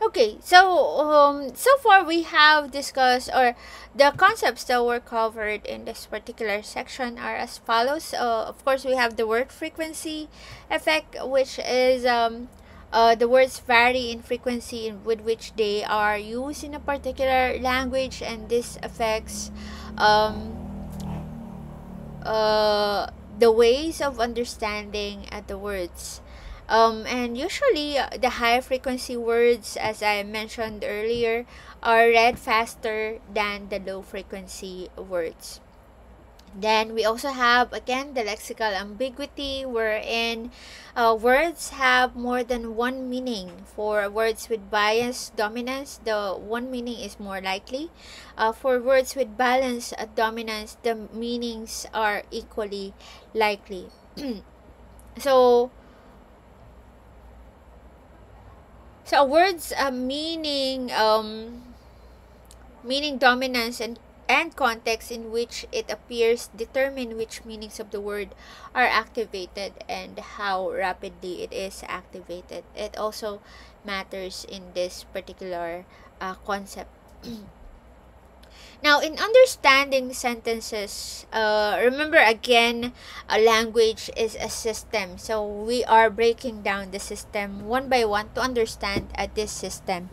okay, so far we have discussed, or the concepts that were covered in this particular section are as follows. Of course, we have the word frequency effect, which is the words vary in frequency with which they are used in a particular language, and this affects um, the ways of understanding the words. And usually, the high frequency words, as I mentioned earlier, are read faster than the low frequency words. Then we also have again the lexical ambiguity, wherein words have more than one meaning. For words with bias dominance, the one meaning is more likely. For words with balance dominance, the meanings are equally likely. so a word's meaning dominance and context in which it appears determine which meanings of the word are activated and how rapidly it is activated. It also matters in this particular concept. Now, in understanding sentences, remember again, a language is a system. So we are breaking down the system one by one to understand this system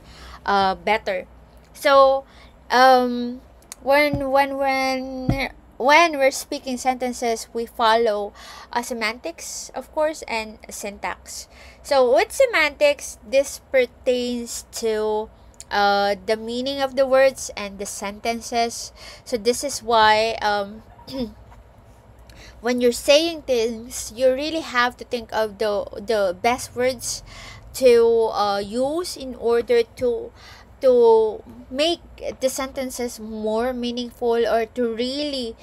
better. So, when we're speaking sentences, we follow semantics, of course, and syntax. So with semantics, this pertains to the meaning of the words and the sentences. So this is why when you're saying things, you really have to think of the best words to use in order to make the sentences more meaningful, or to really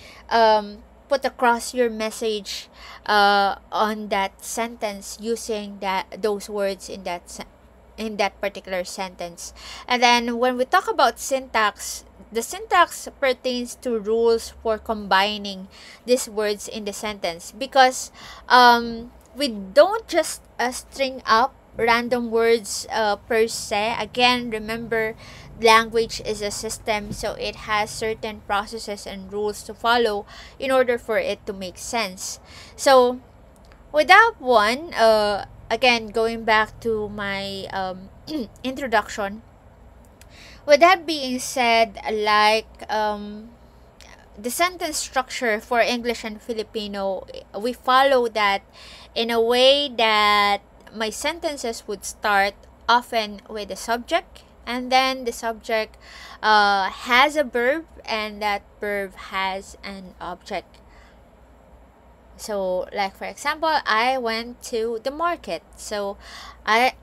put across your message on that sentence using those words in that particular sentence. And then when we talk about syntax, the syntax pertains to rules for combining these words in the sentence, because we don't just string up random words per se. Again, remember, language is a system, so it has certain processes and rules to follow in order for it to make sense. So with that one, again, going back to my introduction, with that being said, like the sentence structure for English and Filipino, we follow that in a way that my sentences would start often with a subject, and then the subject has a verb, and that verb has an object. So, like for example, I went to the market. So, I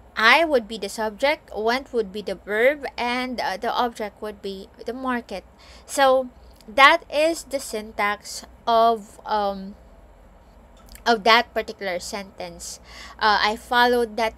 would be the subject, went would be the verb, and the object would be the market. So, that is the syntax of that particular sentence. I followed that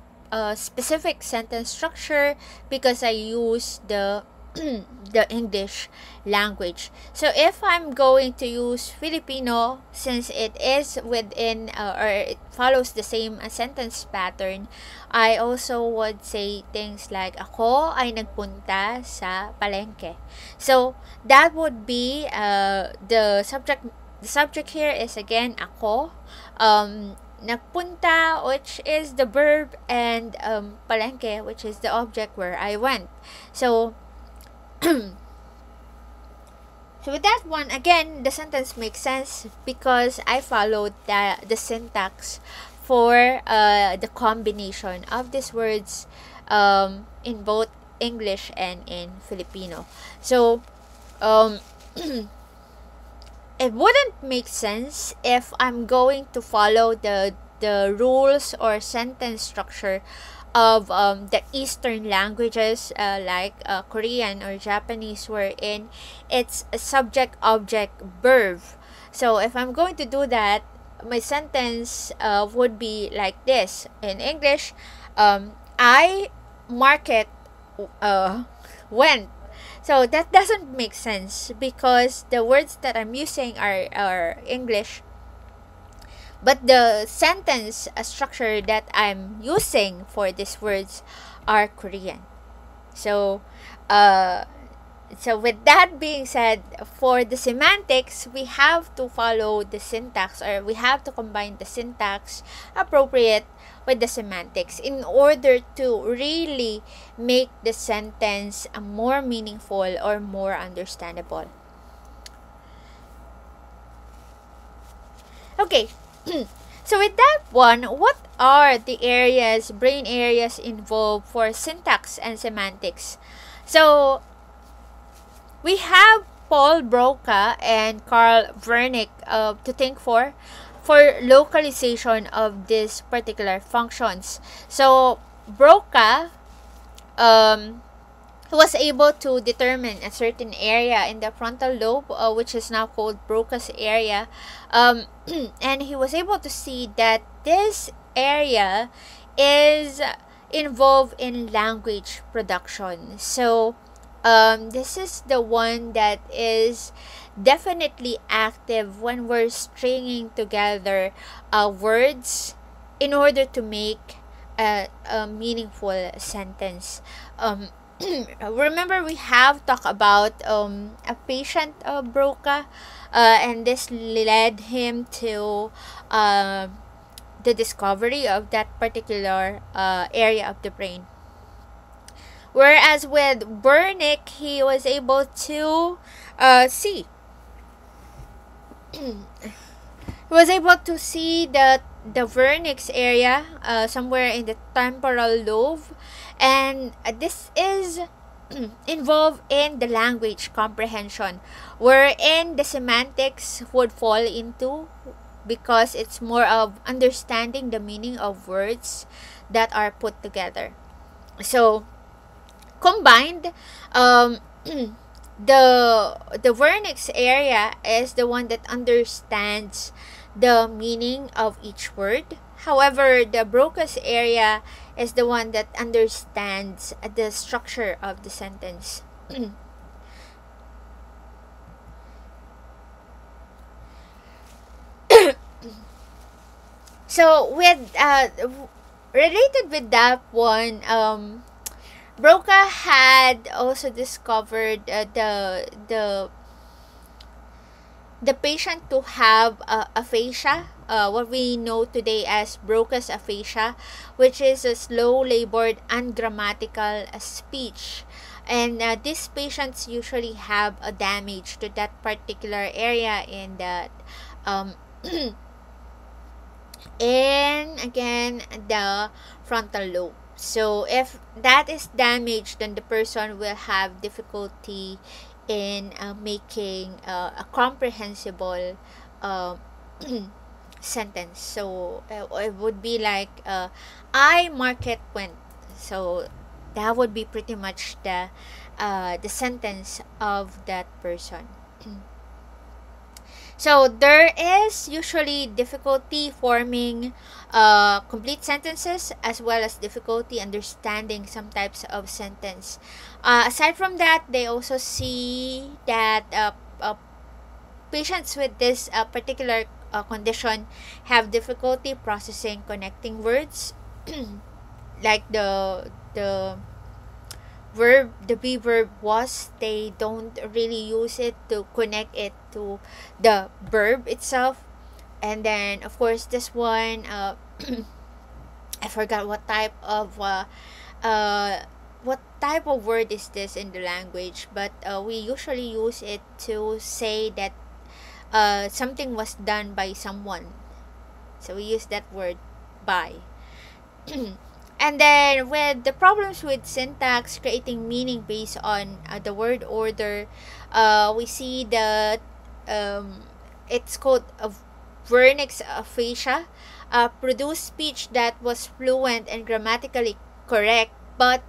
specific sentence structure because I use the the English language. So if I'm going to use Filipino, since it is within or it follows the same sentence pattern, I also would say things like ako ay nagpunta sa palengke. So that would be the subject. The subject here is again ako, nagpunta, which is the verb, and palengke, which is the object where I went. So So with that one, again, the sentence makes sense because I followed the syntax for the combination of these words in both English and in Filipino. So um, it wouldn't make sense if I'm going to follow the rules or sentence structure of the Eastern languages like Korean or Japanese, wherein it's a subject, object, verb. So if I'm going to do that, my sentence would be like this. In English, I market went. So that doesn't make sense because the words that I'm using are English, but the sentence structure that I'm using for these words are Korean. So, uh, so with that being said, for the semantics, we have to follow the syntax, or we have to combine the syntax appropriate with the semantics in order to really make the sentence more meaningful or more understandable. Okay. So with that one, what are the brain areas involved for syntax and semantics? So we have Paul Broca and Carl Wernicke to think for localization of these particular functions. So Broca was able to determine a certain area in the frontal lobe, which is now called Broca's area, and he was able to see that this area is involved in language production. So this is the one that is definitely active when we're stringing together words in order to make a meaningful sentence. Remember, we have talked about a patient Broca, and this led him to the discovery of that particular area of the brain. Whereas with Wernicke, he was able to see. He was able to see the Wernicke's area somewhere in the temporal lobe, and this is involved in the language comprehension, wherein the semantics would fall into, because it's more of understanding the meaning of words that are put together. So combined, the Wernicke's area is the one that understands the meaning of each word. However, the Broca's area is the one that understands the structure of the sentence. So with related with that one, Broca had also discovered the patient to have aphasia, what we know today as Broca's aphasia, which is a slow, labored, ungrammatical speech. And these patients usually have a damage to that particular area in that and again the frontal lobe. So if that is damaged, then the person will have difficulty in making a comprehensible sentence. So it would be like I market went. So that would be pretty much the sentence of that person. So there is usually difficulty forming complete sentences, as well as difficulty understanding some types of sentence. Aside from that, they also see that patients with this particular condition have difficulty processing connecting words, like the verb, the be verb was. They don't really use it to connect it to the verb itself. And then of course this one I forgot what type of what type of word is this in the language, but we usually use it to say that something was done by someone. So we use that word by. And then with the problems with syntax, creating meaning based on the word order, we see that it's called a vernix aphasia, produced speech that was fluent and grammatically correct, but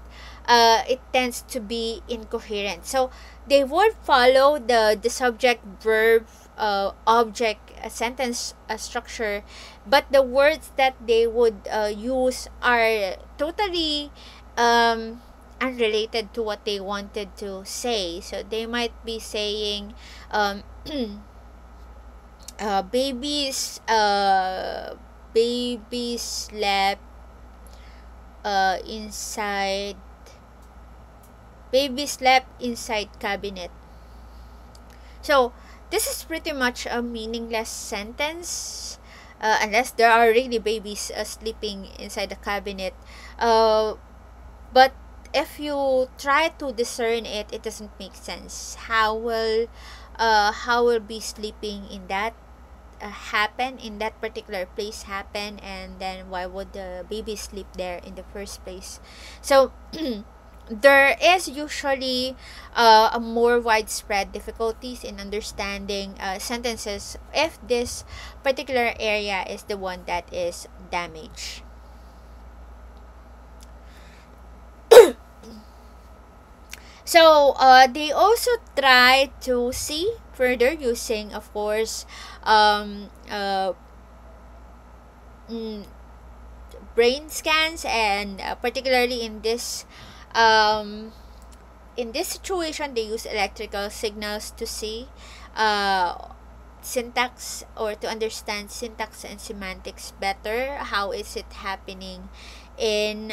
it tends to be incoherent. So they would follow the subject verb object sentence structure, but the words that they would use are totally unrelated to what they wanted to say. So they might be saying babies baby slept inside baby slept inside cabinet. So this is pretty much a meaningless sentence unless there are really babies sleeping inside the cabinet. But if you try to discern it, it doesn't make sense. How will be sleeping in that happen in that particular place happen, and then why would the baby sleep there in the first place? So there is usually a more widespread difficulties in understanding sentences if this particular area is the one that is damaged. So they also try to see further using, of course, brain scans, and particularly in this situation, they use electrical signals to see syntax, or to understand syntax and semantics better. How is it happening in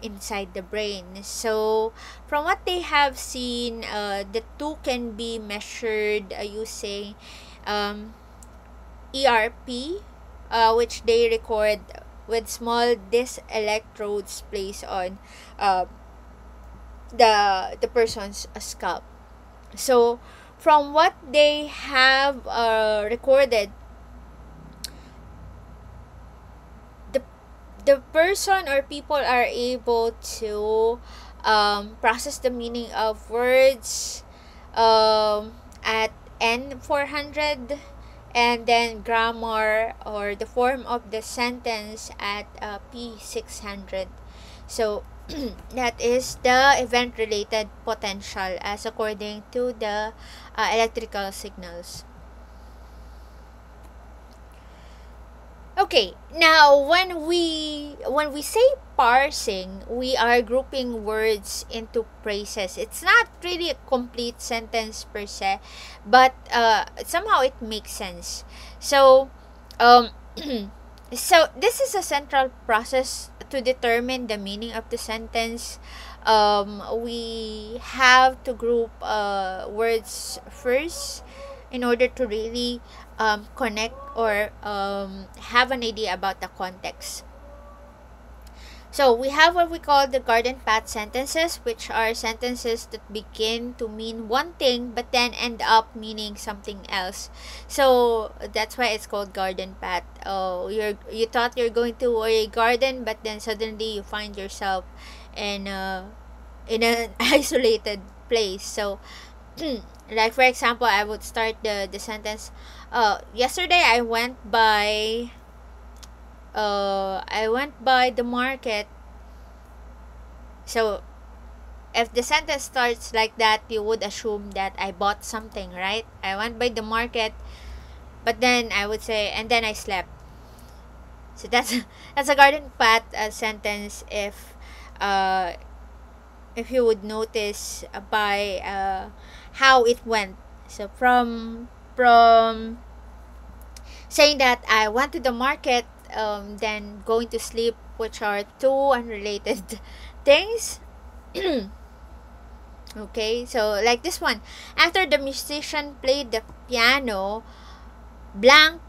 inside the brain? So from what they have seen, the two can be measured using ERP, which they record with small disc electrodes placed on the person's scalp. So from what they have recorded, the person or people are able to process the meaning of words at N400, and then grammar or the form of the sentence at P600. So that is the event related potential as according to the electrical signals. Okay, now when we say parsing, we are grouping words into phrases. It's not really a complete sentence per se, but somehow it makes sense. So so this is a central process to determine the meaning of the sentence. We have to group words first in order to really connect or have an idea about the context. So we have what we call the garden path sentences, which are sentences that begin to mean one thing but then end up meaning something else. So that's why it's called garden path. You thought you're going to a garden, but then suddenly you find yourself in an isolated place. So like for example, I would start the sentence. Yesterday I went by the market. So if the sentence starts like that, you would assume that I bought something, right? I went by the market, but then I would say, and then I slept. So that's a garden path sentence if you would notice by how it went. So from saying that I went to the market, then going to sleep, which are two unrelated things. Okay, so like this one. After the musician played the piano, blank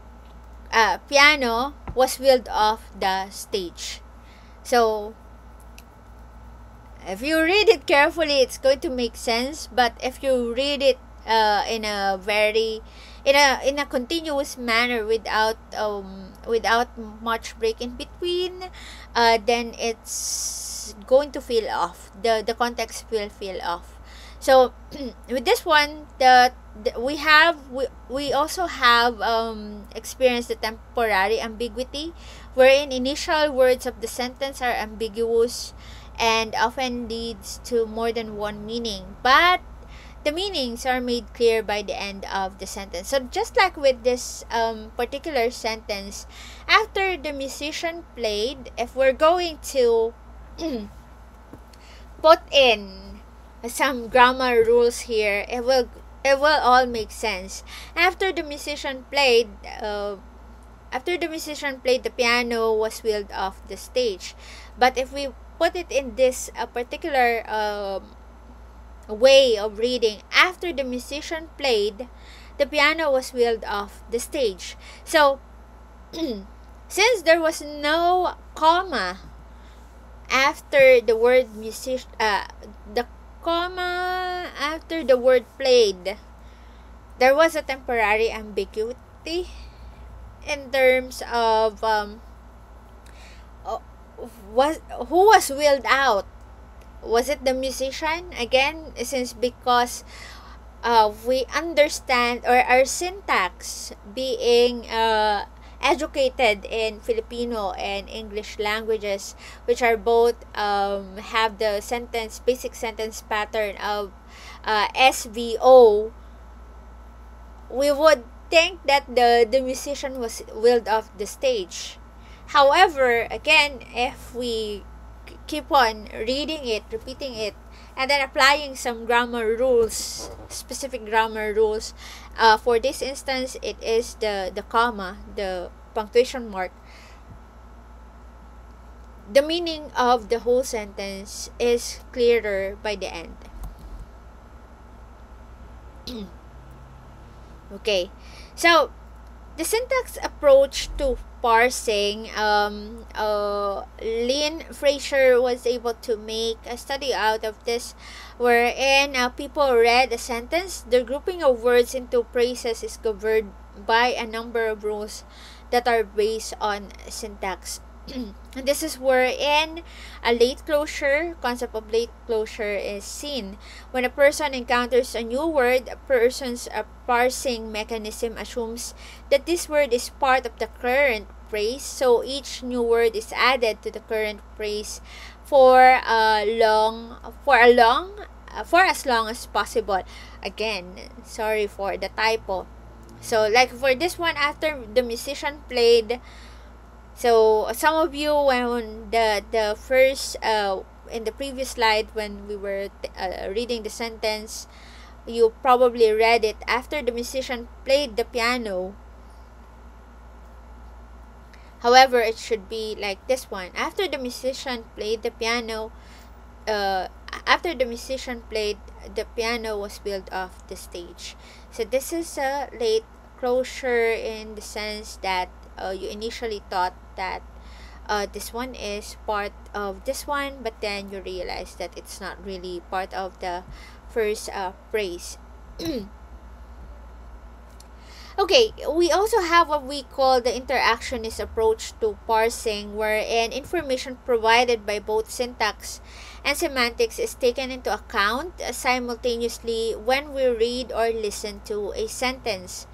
piano was wheeled off the stage. So If you read it carefully, it's going to make sense. But if you read it in a very in a continuous manner without much break in between, then it's going to feel off. The context will feel off. So with this one, we also have experienced the temporary ambiguity, wherein initial words of the sentence are ambiguous and often leads to more than one meaning, but the meanings are made clear by the end of the sentence. So just like with this particular sentence, after the musician played, if we're going to put in some grammar rules here, it will all make sense. After the musician played, the piano was wheeled off the stage. But if we put it in this particular way of reading, after the musician played, the piano was wheeled off the stage. So since there was no comma after the word the comma after the word played, there was a temporary ambiguity in terms of who was wheeled out. Was it the musician? Again, since because we understand, or our syntax being educated in Filipino and English languages, which are both have the basic sentence pattern of SVO, we would think that the musician was wheeled off the stage. However, again, if we keep on reading it, repeating it, and then applying some specific grammar rules, for this instance, it is the comma, the punctuation mark. The meaning of the whole sentence is clearer by the end. Okay, so the syntax approach to parsing, Lynn Fraser was able to make a study out of this, wherein people read a sentence. The grouping of words into phrases is governed by a number of rules that are based on syntax. And this is wherein a concept of late closure is seen. When a person encounters a new word, a person's parsing mechanism assumes that this word is part of the current phrase, so each new word is added to the current phrase for as long as possible. Again, sorry for the typo. So like for this one, after the musician played, so some of you, when the first in the previous slide, when we were reading the sentence, you probably read it after the musician played the piano. However, it should be like this one: after the musician played the piano, the piano was wheeled off the stage. So this is a late closure in the sense that you initially thought that this one is part of this one, but then you realize that it's not really part of the first phrase. Okay, we also have what we call the interactionist approach to parsing, wherein information provided by both syntax and semantics is taken into account simultaneously when we read or listen to a sentence.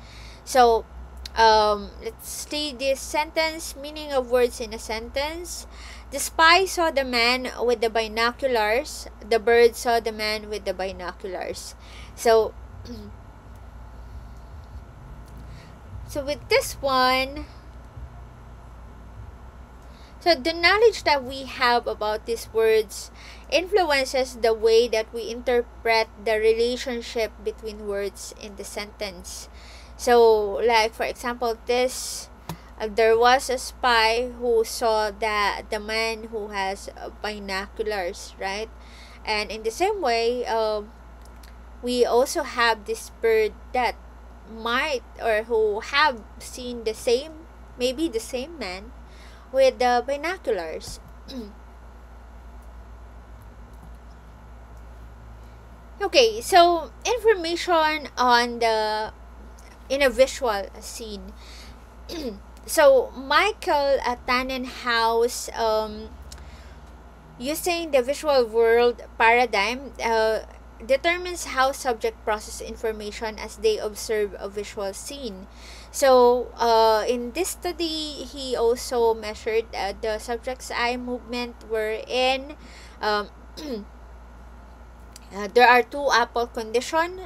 So let's see this sentence. Meaning of words in a sentence: the spy saw the man with the binoculars, the bird saw the man with the binoculars. So with this one, so the knowledge that we have about these words influences the way that we interpret the relationship between words in the sentence. So like for example, this there was a spy who saw the man who has binoculars, right? And in the same way, we also have this bird that might, or who have seen maybe the same man with the binoculars. Okay, so information on the in a visual scene. So Michael Tannenhaus, using the visual world paradigm, determines how subject process information as they observe a visual scene. So in this study, he also measured the subject's eye movement, wherein um, there are two apple condition,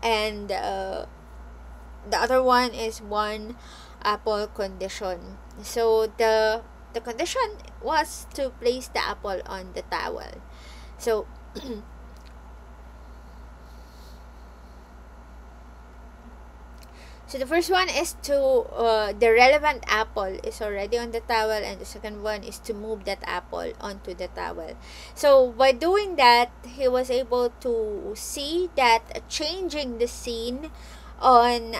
and the other one is one apple condition. So the condition was to place the apple on the towel. So so the first one is to the relevant apple is already on the towel, and the second one is to move that apple onto the towel. So by doing that, he was able to see that on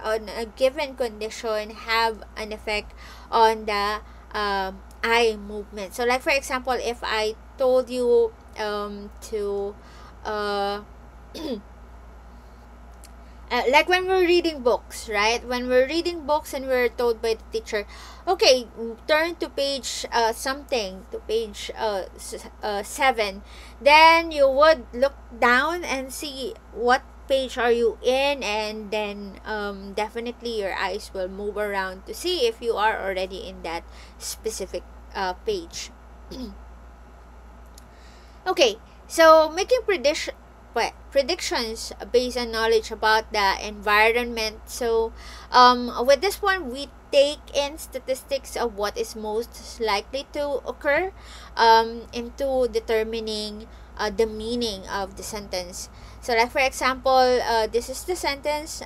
on a given condition have an effect on the eye movement. So like for example, if I told you to uh, like when we're reading books, right? When we're reading books and we're told by the teacher, okay, turn to page to page 7, then you would look down and see what page are you in, and then definitely your eyes will move around to see if you are already in that specific page. Okay, so making predictions based on knowledge about the environment. So with this one, we take in statistics of what is most likely to occur into determining the meaning of the sentence. So like for example, this is the sentence: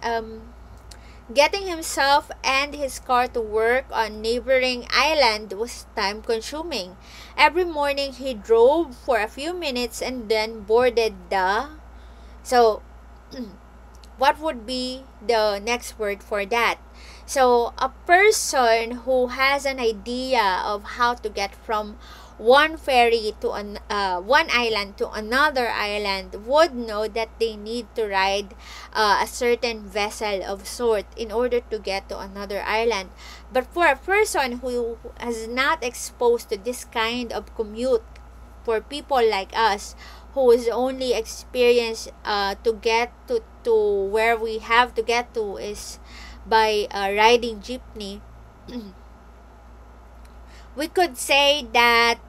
getting himself and his car to work on neighboring island was time consuming. Every morning he drove for a few minutes and then boarded the. So what would be the next word for that? So a person who has an idea of how to get from one ferry to one island to another island would know that they need to ride a certain vessel of sort in order to get to another island. But for a person who is not exposed to this kind of commute, for people like us who is only experienced to get to where we have to get to is by riding jeepney, we could say that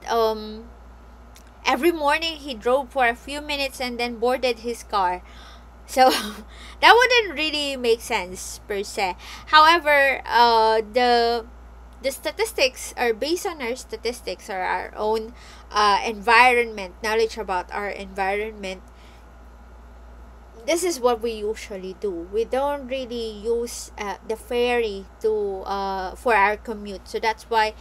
every morning he drove for a few minutes and then boarded his car. So that wouldn't really make sense per se. However, the statistics are based on our statistics or our own environment, knowledge about our environment. This is what we usually do. We don't really use the ferry to for our commute. So that's why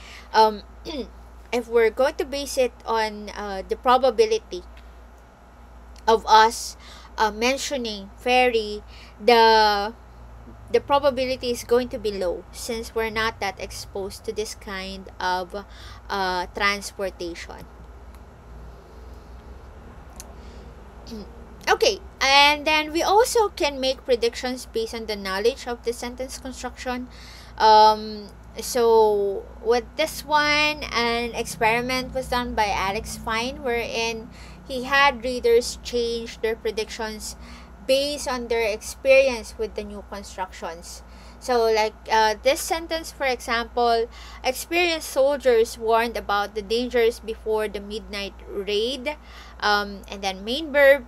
if we're going to base it on the probability of us mentioning ferry, the probability is going to be low since we're not that exposed to this kind of transportation. Okay, and then we also can make predictions based on the knowledge of the sentence construction. So with this one, an experiment was done by Alex Fine, wherein he had readers change their predictions based on their experience with the new constructions. So like this sentence, for example, experienced soldiers warned about the dangers before the midnight raid, and then main verb.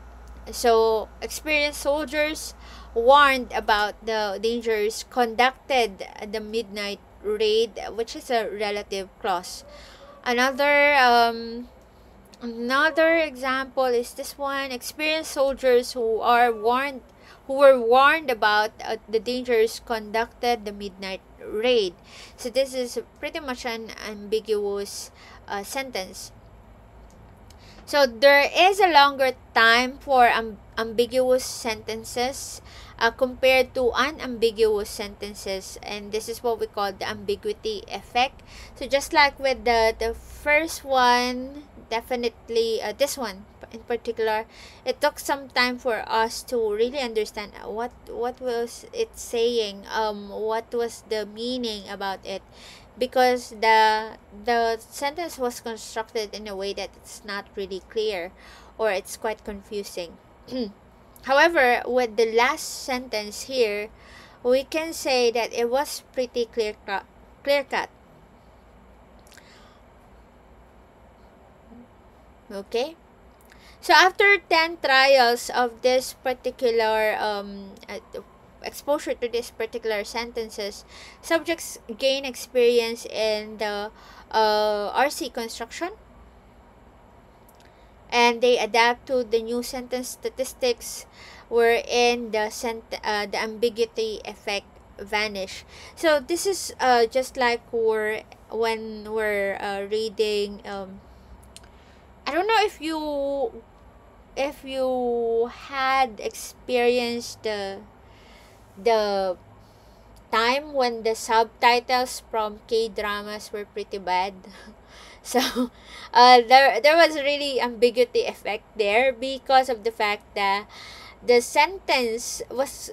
So experienced soldiers warned about the dangers, conducted the midnight raid, which is a relative clause. Another example is this one: experienced soldiers who were warned about the dangers, conducted the midnight raid. So this is pretty much an ambiguous sentence. So there is a longer time for ambiguous sentences compared to unambiguous sentences, and this is what we call the ambiguity effect. So just like with the first one, definitely this one in particular, it took some time for us to really understand what was it saying, what was the meaning about it, because the sentence was constructed in a way that it's not really clear, or it's quite confusing. However, with the last sentence here, we can say that it was pretty clear cut. Okay, so after 10 trials of this particular exposure to these particular sentences, subjects gain experience in the RC construction, and they adapt to the new sentence statistics, wherein the ambiguity effect vanish. So this is just like when we're reading. I don't know if you had experienced the time when the subtitles from K-dramas were pretty bad. So there was really ambiguity effect there, because of the fact that the sentence was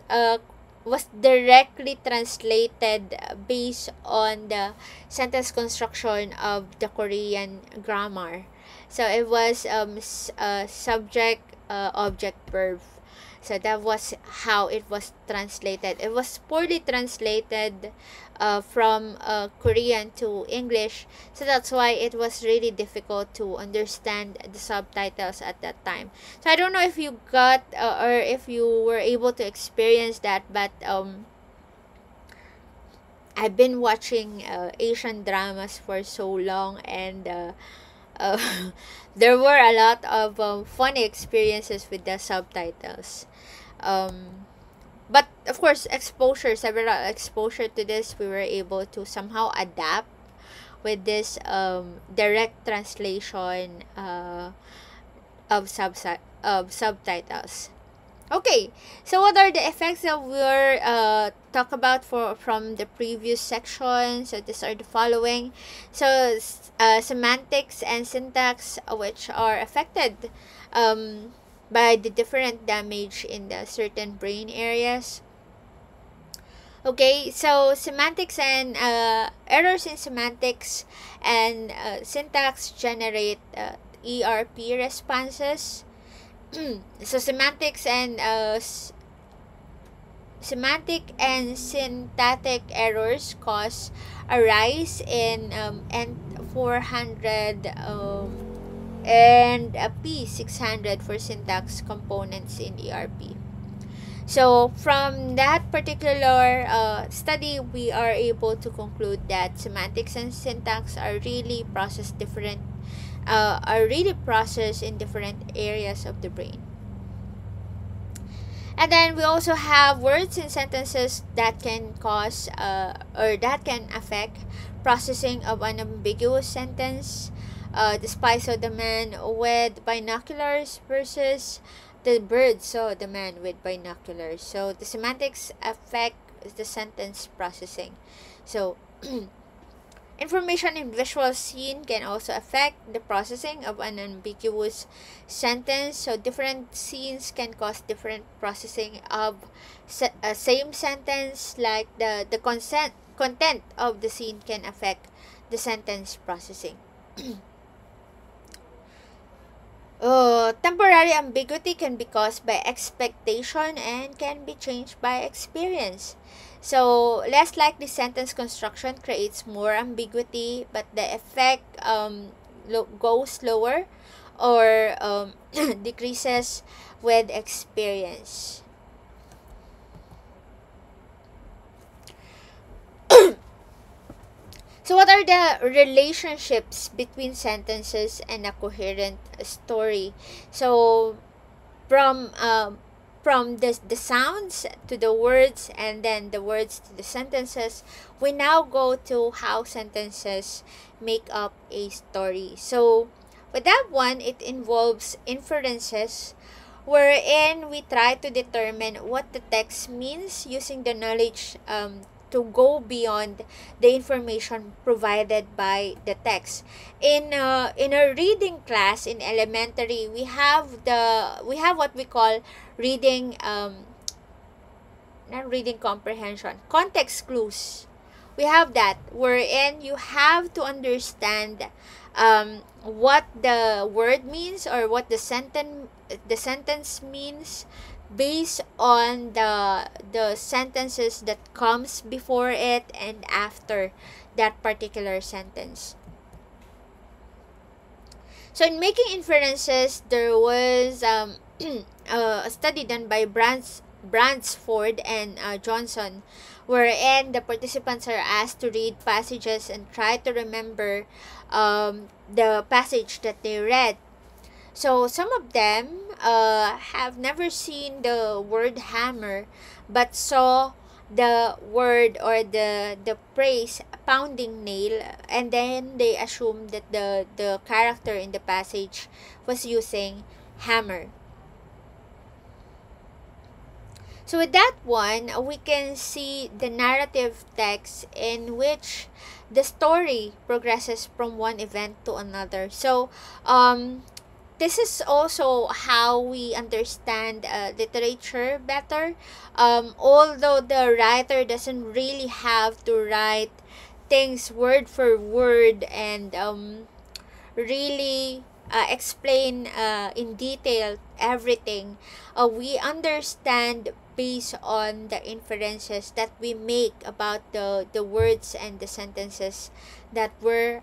directly translated based on the sentence construction of the Korean grammar. So it was subject, object, verb. So that was how it was translated. It was poorly translated from Korean to English. So that's why it was really difficult to understand the subtitles at that time. So I don't know if you got or if you were able to experience that, but I've been watching Asian dramas for so long, and there were a lot of funny experiences with the subtitles. But of course, several exposure to this, we were able to somehow adapt with this direct translation of subtitles. Okay, so what are the effects that we're talk about from the previous section? So these are the following. So semantics and syntax, which are affected by the different damage in the certain brain areas. Okay, so semantics and errors in semantics and syntax generate ERP responses. So semantic and syntactic errors cause a rise in N400 and a P600 for syntax components in ERP. So from that particular study, we are able to conclude that semantics and syntax are really processed in different areas of the brain. And then we also have words in sentences that can cause or that can affect processing of an ambiguous sentence. The spy saw the man with binoculars versus the bird saw the man with binoculars. So the semantics affect the sentence processing. So information in visual scene can also affect the processing of an ambiguous sentence. So different scenes can cause different processing of same sentence, like the content of the scene can affect the sentence processing. Temporary ambiguity can be caused by expectation and can be changed by experience. So, less likely sentence construction creates more ambiguity, but the effect goes lower or decreases with experience. So, what are the relationships between sentences and a coherent story? So, from the sounds to the words, and then the words to the sentences, we now go to how sentences make up a story. So, with that one, it involves inferences, wherein we try to determine what the text means using the knowledge to go beyond the information provided by the text. In a reading class in elementary, we have what we call reading, not reading comprehension, context clues. We have that wherein you have to understand what the word means, or what the sentence means, based on the sentences that comes before it and after that particular sentence. So in making inferences, there was a study done by Bransford and Johnson, wherein the participants are asked to read passages and try to remember the passage that they read. So some of them have never seen the word hammer, but saw the word, or the phrase pounding nail, and then they assumed that the character in the passage was using hammer. So with that one, we can see the narrative text in which the story progresses from one event to another. So this is also how we understand literature better. Although the writer doesn't really have to write things word for word and really explain in detail everything, we understand based on the inferences that we make about the words and the sentences that were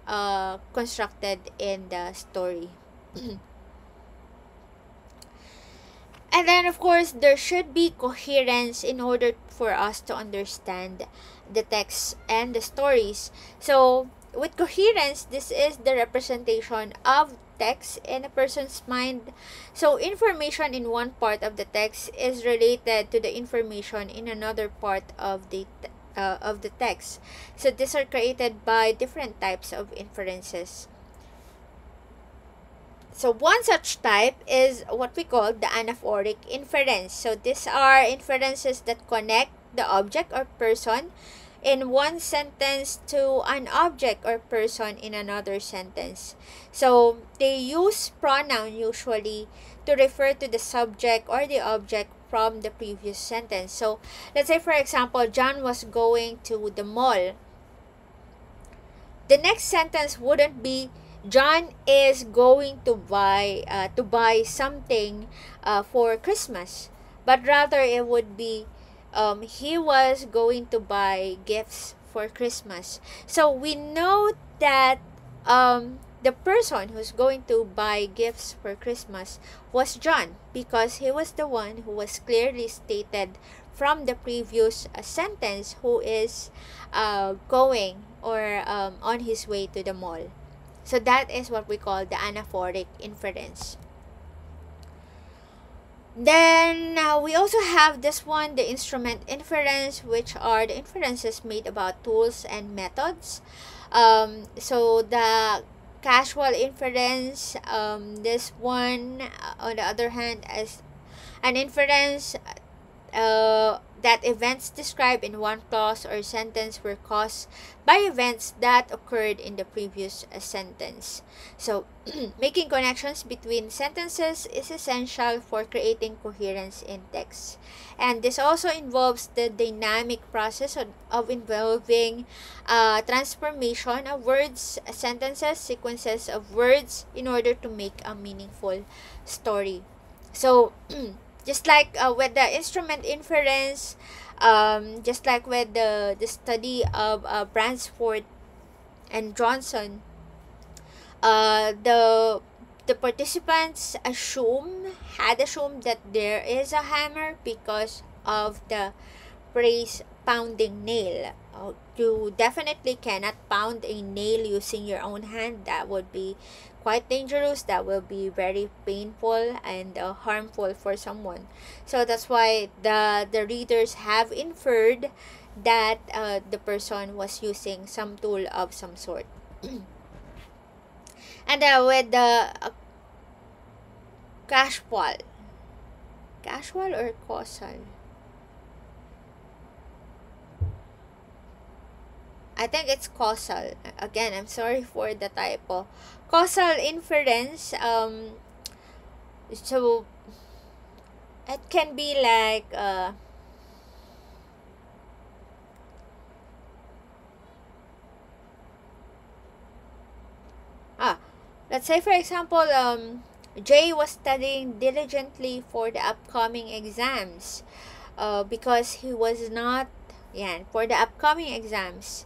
constructed in the story. And then, of course, there should be coherence in order for us to understand the text and the stories. So, with coherence, this is the representation of text in a person's mind. So, information in one part of the text is related to the information in another part of the text. So, these are created by different types of inferences. So one such type is what we call the anaphoric inference. So these are inferences that connect the object or person in one sentence to an object or person in another sentence. So they use pronoun usually to refer to the subject or the object from the previous sentence. So let's say, for example, John was going to the mall. The next sentence wouldn't be John is going to buy something for Christmas, but rather it would be he was going to buy gifts for Christmas. So we know that the person who's going to buy gifts for Christmas was John, because he was the one who was clearly stated from the previous sentence who is going or on his way to the mall. So that is what we call the anaphoric inference. Then we also have this one, the instrument inference, which are the inferences made about tools and methods. So the casual inference, this one on the other hand is an inference that events described in one clause or sentence were caused by events that occurred in the previous sentence. So, making connections between sentences is essential for creating coherence in text. And this also involves the dynamic process of involving transformation of words, sentences, sequences of words in order to make a meaningful story. So, just like with the instrument inference, just like with the study of Bransford and Johnson, the participants had assumed that there is a hammer because of the phrase pounding nail. You definitely cannot pound a nail using your own hand. That would be quite dangerous. That will be very painful and harmful for someone. So that's why the readers have inferred that the person was using some tool of some sort. And with the casual or causal? I think it's causal. Again, I'm sorry for the typo. Causal inference. So it can be like ah, let's say for example, Jay was studying diligently for the upcoming exams. Because he was not, yeah, for the upcoming exams,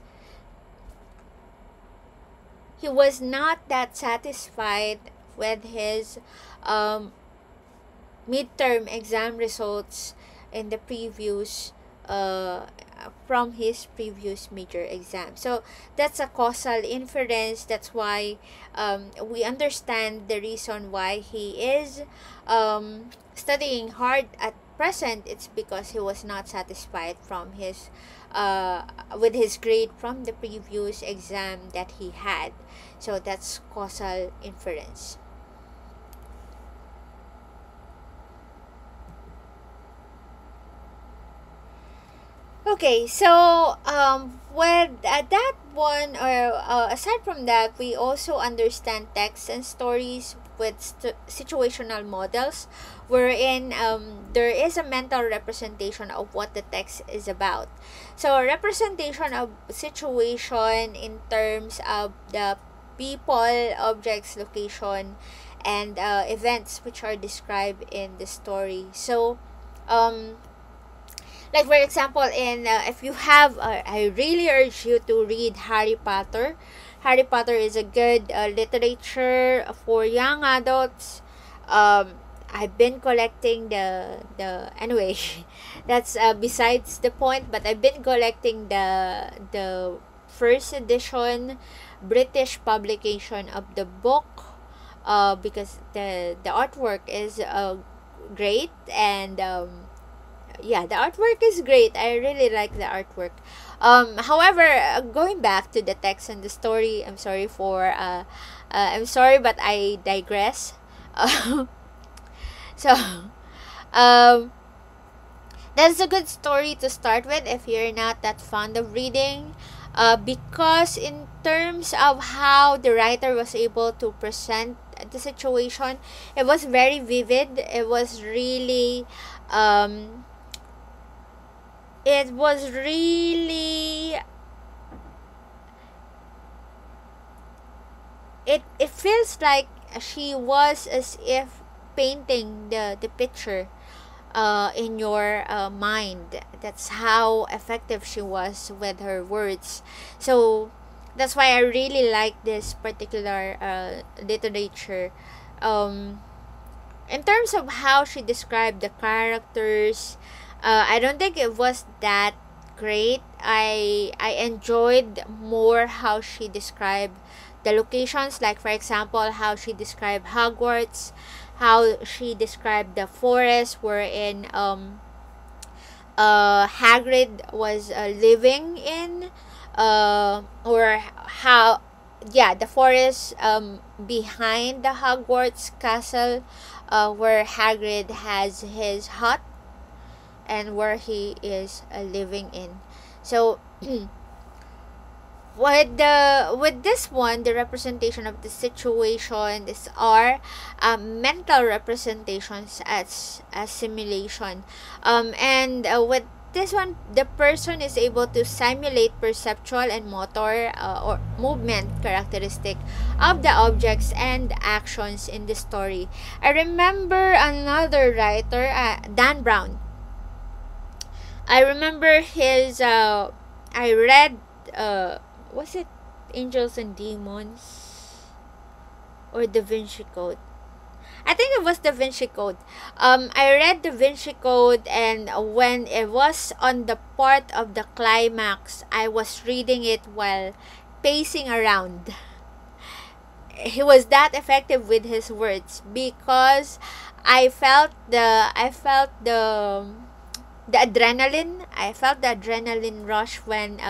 he was not that satisfied with his um, midterm exam results in the previous from his previous major exam. So that's a causal inference. That's why we understand the reason why he is studying hard at present. It's because he was not satisfied from his with his grade from the previous exam that he had. So that's causal inference. Okay, so with that one, or aside from that, we also understand texts and stories with situational models, wherein there is a mental representation of what the text is about. So, representation of situation in terms of the people, objects, location, and events which are described in the story. So, um, like for example, in if you have I really urge you to read Harry Potter. Harry Potter is a good literature for young adults. I've been collecting the anyway, that's besides the point, but I've been collecting the first edition British publication of the book, because the artwork is great, and yeah, the artwork is great. I really like the artwork. However, going back to the text and the story, I'm sorry, but I digress. So, um, that's a good story to start with if you're not that fond of reading. Because in terms of how the writer was able to present the situation, it was very vivid. Um, it was really it feels like she was as if painting the picture in your mind. That's how effective she was with her words. So that's why I really like this particular literature. um, in terms of how she described the characters, I don't think it was that great. I enjoyed more how she described the locations, like for example how she described Hogwarts, how she described the forest wherein Hagrid was living in, or how, yeah, the forest behind the Hogwarts castle, where Hagrid has his hut and where he is living in. So with this one, the representation of the situation, these are mental representations as simulation, and with this one, the person is able to simulate perceptual and motor or movement characteristic of the objects and actions in the story. I remember another writer, Dan Brown. I remember his I read was it Angels and Demons or Da Vinci Code? I think it was Da Vinci Code. I read Da Vinci Code, and when it was on the part of the climax, I was reading it while pacing around. He was that effective with his words because I felt the adrenaline. I felt the adrenaline rush when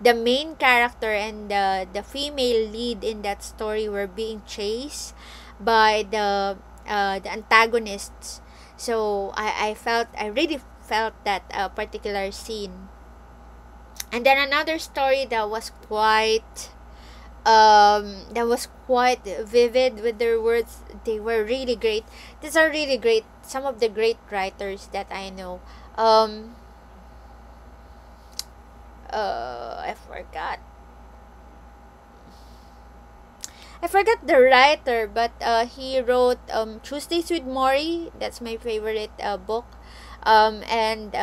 the main character and the female lead in that story were being chased by the antagonists. So I really felt that particular scene. And then another story that was quite vivid with their words. They were really great. These are really great, some of the great writers that I know. I forgot. I forgot the writer, but he wrote Tuesdays with Maury. That's my favorite book. And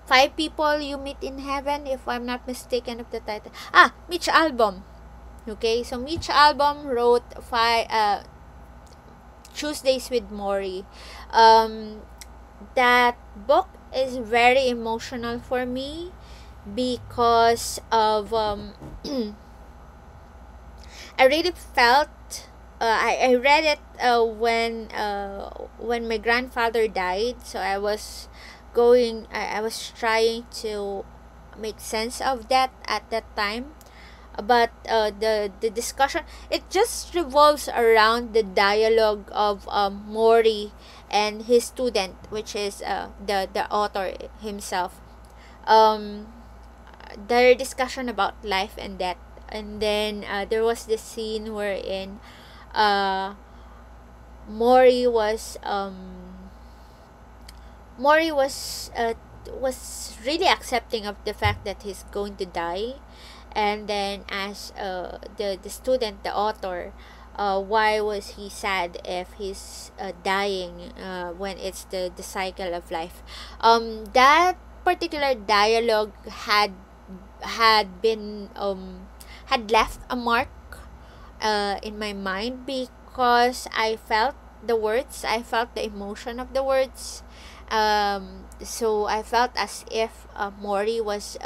Five People You Meet in Heaven, if I'm not mistaken of the title. Mitch Albom. Okay, so Mitch Albom wrote Tuesdays with Maury. That book is very emotional for me because of I really felt I read it when my grandfather died. So I was trying to make sense of that at that time. But the discussion, it just revolves around the dialogue of Mori and his student, which is the author himself. Um, their discussion about life and death. And then there was this scene wherein uh, Mori was Mori was really accepting of the fact that he's going to die, and then as the student, the author, why was he sad if he's dying when it's the cycle of life. That particular dialogue had left a mark in my mind because I felt the words, I felt the emotion of the words. So I felt as if Mori was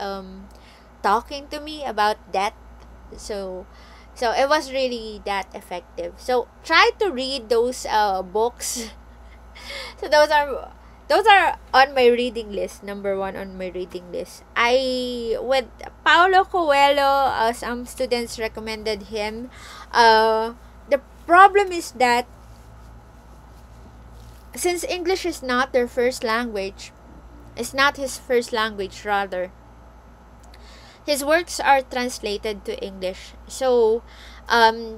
talking to me about that. So it was really that effective. So try to read those books. So those are on my reading list. Number one on my reading list. I with Paulo Coelho. Some students recommended him. The problem is that since English is not their first language, it's not his first language rather. His works are translated to English. So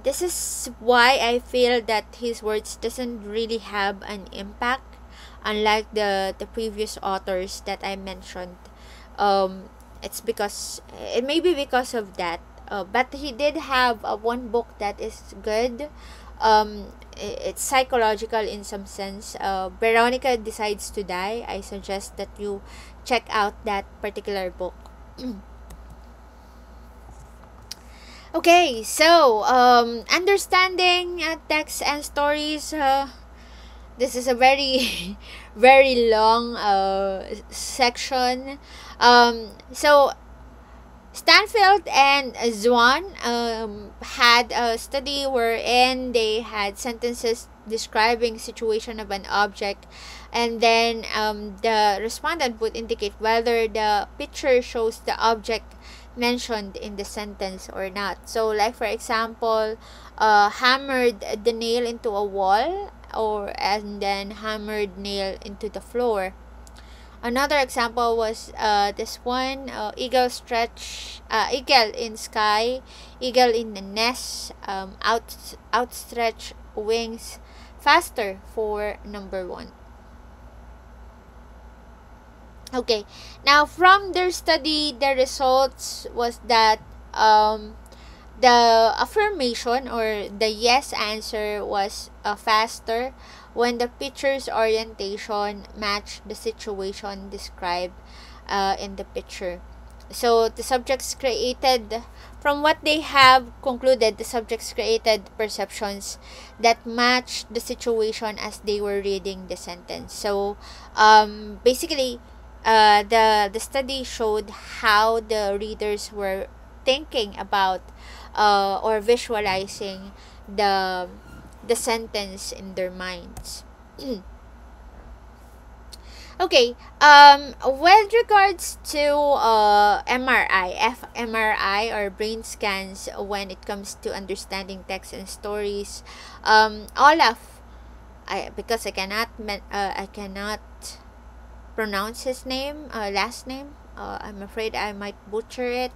this is why I feel that his words doesn't really have an impact, unlike the previous authors that I mentioned. It's because it may be because of that. But he did have one book that is good. It's psychological in some sense. Veronica Decides to Die. I suggest that you check out that particular book. Okay, so understanding text and stories. This is a very very long section. So Stanfield and Zwan had a study wherein they had sentences describing situation of an object, and then the respondent would indicate whether the picture shows the object mentioned in the sentence or not. So like for example, hammered the nail into a wall, or and then hammered nail into the floor. Another example was this one, eagle in sky, eagle in the nest, outstretch wings, faster for number one. Okay, now from their study, the results was that the affirmation or the yes answer was faster when the picture's orientation matched the situation described in the picture. So the subjects created, from what they have concluded, the subjects created perceptions that matched the situation as they were reading the sentence. So basically, the study showed how the readers were thinking about or visualizing the sentence in their minds. Okay, with regards to fMRI or brain scans, when it comes to understanding text and stories, Olaf, I cannot pronounce his name, last name, I'm afraid I might butcher it.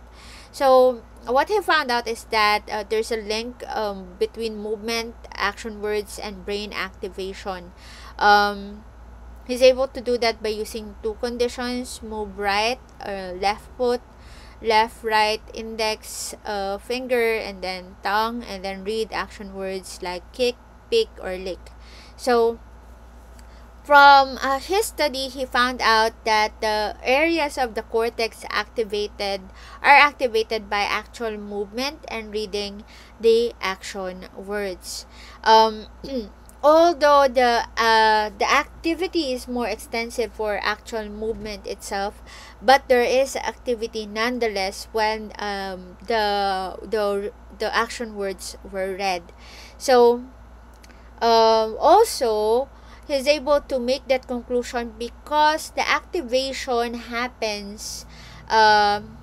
So what he found out is that there's a link between movement, action words, and brain activation. Um, he's able to do that by using two conditions: move right, left foot, left, right, index, finger, and then tongue, and then read action words like kick, pick, or lick. So from his study, he found out that the areas of the cortex are activated by actual movement and reading the action words. Although the activity is more extensive for actual movement itself, but there is activity nonetheless when the action words were read. So also, he's able to make that conclusion because the activation happens um,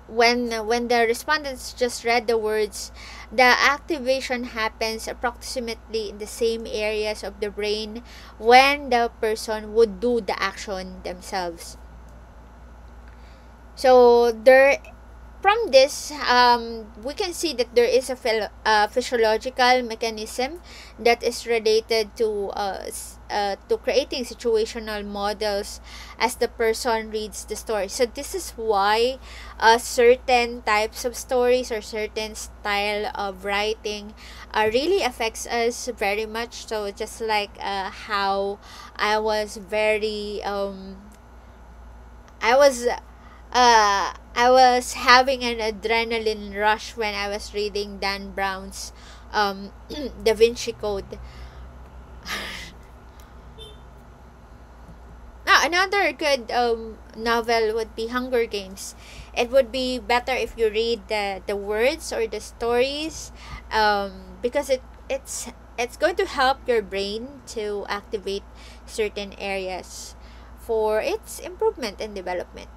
when the respondents just read the words. The activation happens approximately in the same areas of the brain when the person would do the action themselves. So there, from this, we can see that there is a physiological mechanism that is related to creating situational models as the person reads the story. So this is why certain types of stories or certain style of writing really affects us very much. So just like how I was very I was I was having an adrenaline rush when I was reading Dan Brown's Da Vinci Code. Another good novel would be Hunger Games. It would be better if you read the words or the stories, because it's going to help your brain to activate certain areas for its improvement and development.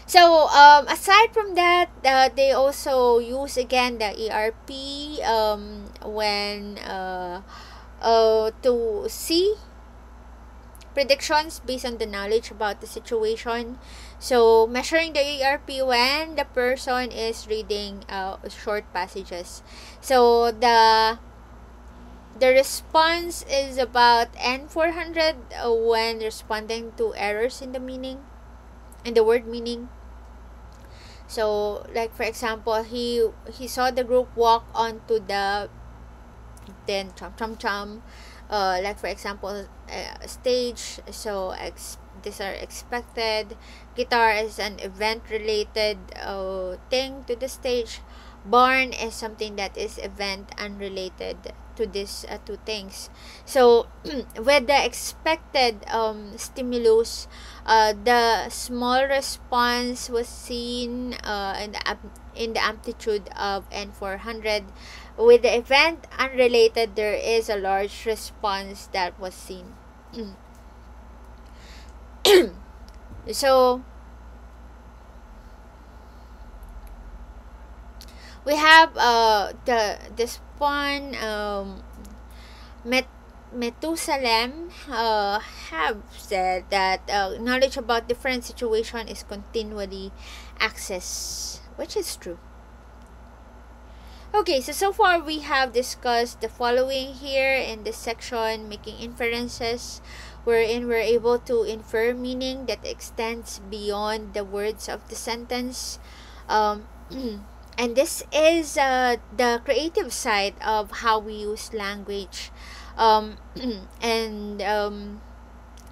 So aside from that, they also use again the ERP when to see predictions based on the knowledge about the situation. So measuring the ERP when the person is reading short passages. So the response is about N400 when responding to errors in the meaning, in the word meaning. So like for example, he saw the group walk onto the then chom chom chom, like for example stage. So these are expected. Guitar is an event related thing to the stage. Barn is something that is event unrelated to these two things. So with the expected stimulus, the small response was seen in the amplitude of N400. With the event unrelated, there is a large response that was seen. So we have this one Methusalem have said that knowledge about different situation is continually accessed, which is true. Okay, so far we have discussed the following here in this section: making inferences, wherein we're able to infer meaning that extends beyond the words of the sentence. And this is the creative side of how we use language. And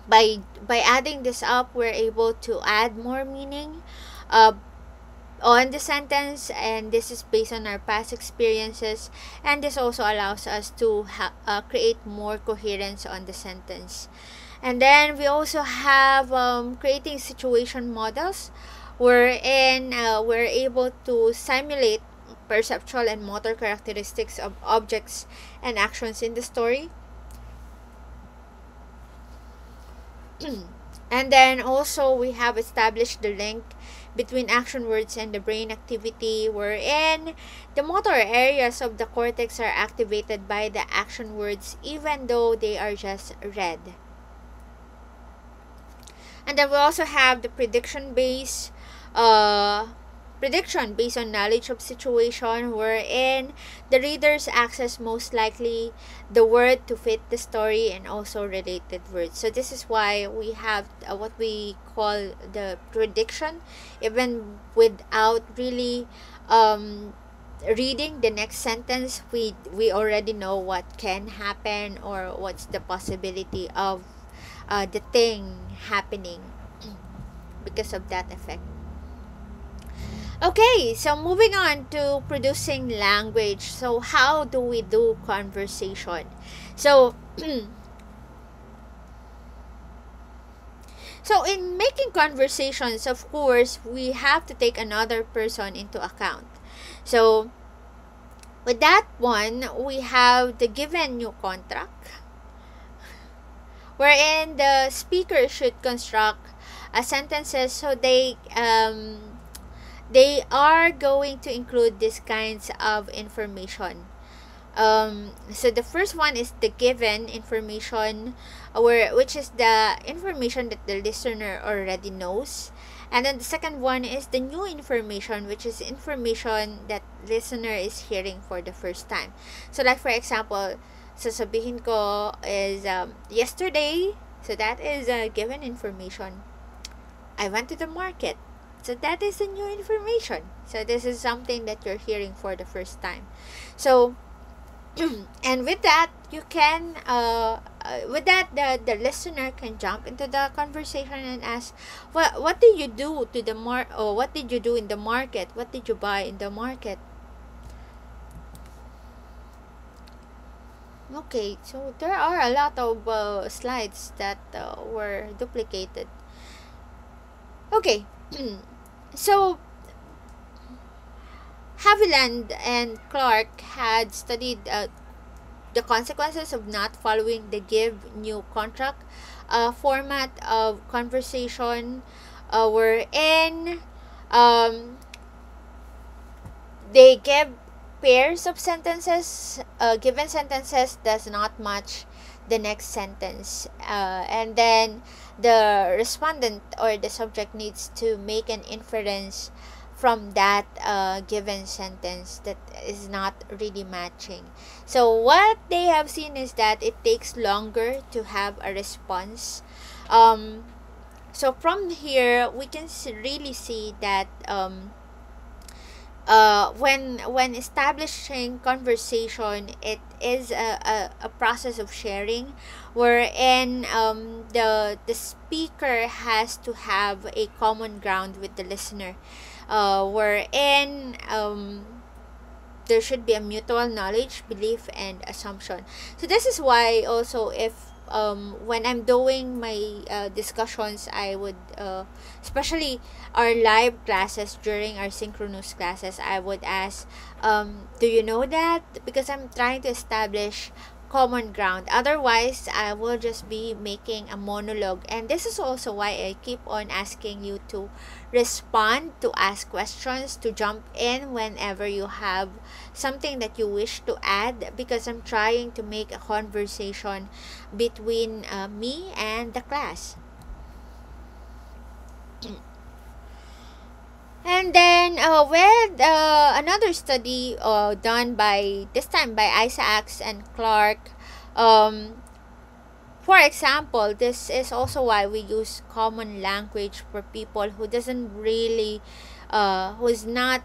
by adding this up, we're able to add more meaning on the sentence, and this is based on our past experiences, and this also allows us to create more coherence on the sentence. And then we also have creating situation models, wherein we're able to simulate perceptual and motor characteristics of objects and actions in the story. And then also we have established the link between action words and the brain activity, wherein the motor areas of the cortex are activated by the action words even though they are just read. And then we also have the uh, prediction based on knowledge of situation, wherein the readers access most likely the word to fit the story and also related words. So this is why we have what we call the prediction, even without really reading the next sentence. We already know what can happen or what's the possibility of the thing happening because of that effect. Okay, so moving on to producing language. So how do we do conversation? So so in making conversations, of course, we have to take another person into account. So with that one, we have the given new contract, wherein the speaker should construct sentences so they are going to include these kinds of information. So the first one is the given information, which is the information that the listener already knows. And then the second one is the new information, which is information that listener is hearing for the first time. So like for example, sasabihin ko is yesterday, so that is a given information. I went to the market. So that is the new information. So this is something that you're hearing for the first time. So and with that you can with that the listener can jump into the conversation and ask, what did you do to the or what did you do in the market, what did you buy in the market? Okay, so there are a lot of slides that were duplicated. Okay. So Haviland and Clark had studied the consequences of not following the give new contract format of conversation, wherein they give pairs of sentences. Given sentences does not match the next sentence, and then the respondent or the subject needs to make an inference from that given sentence that is not really matching. So what they have seen is that it takes longer to have a response. So from here we can really see that when establishing conversation, it is a process of sharing, wherein the speaker has to have a common ground with the listener, wherein there should be a mutual knowledge, belief, and assumption. So this is why also, if when I'm doing my discussions, I would especially our live classes, during our synchronous classes, I would ask, do you know that? Because I'm trying to establish common ground. Otherwise, I will just be making a monologue. And this is also why I keep on asking you to respond, to ask questions, to jump in whenever you have something that you wish to add, because I'm trying to make a conversation between me and the class. And then with another study done by, this time by Isaacs and Clark, um, for example, this is also why we use common language for people who doesn't really, who's not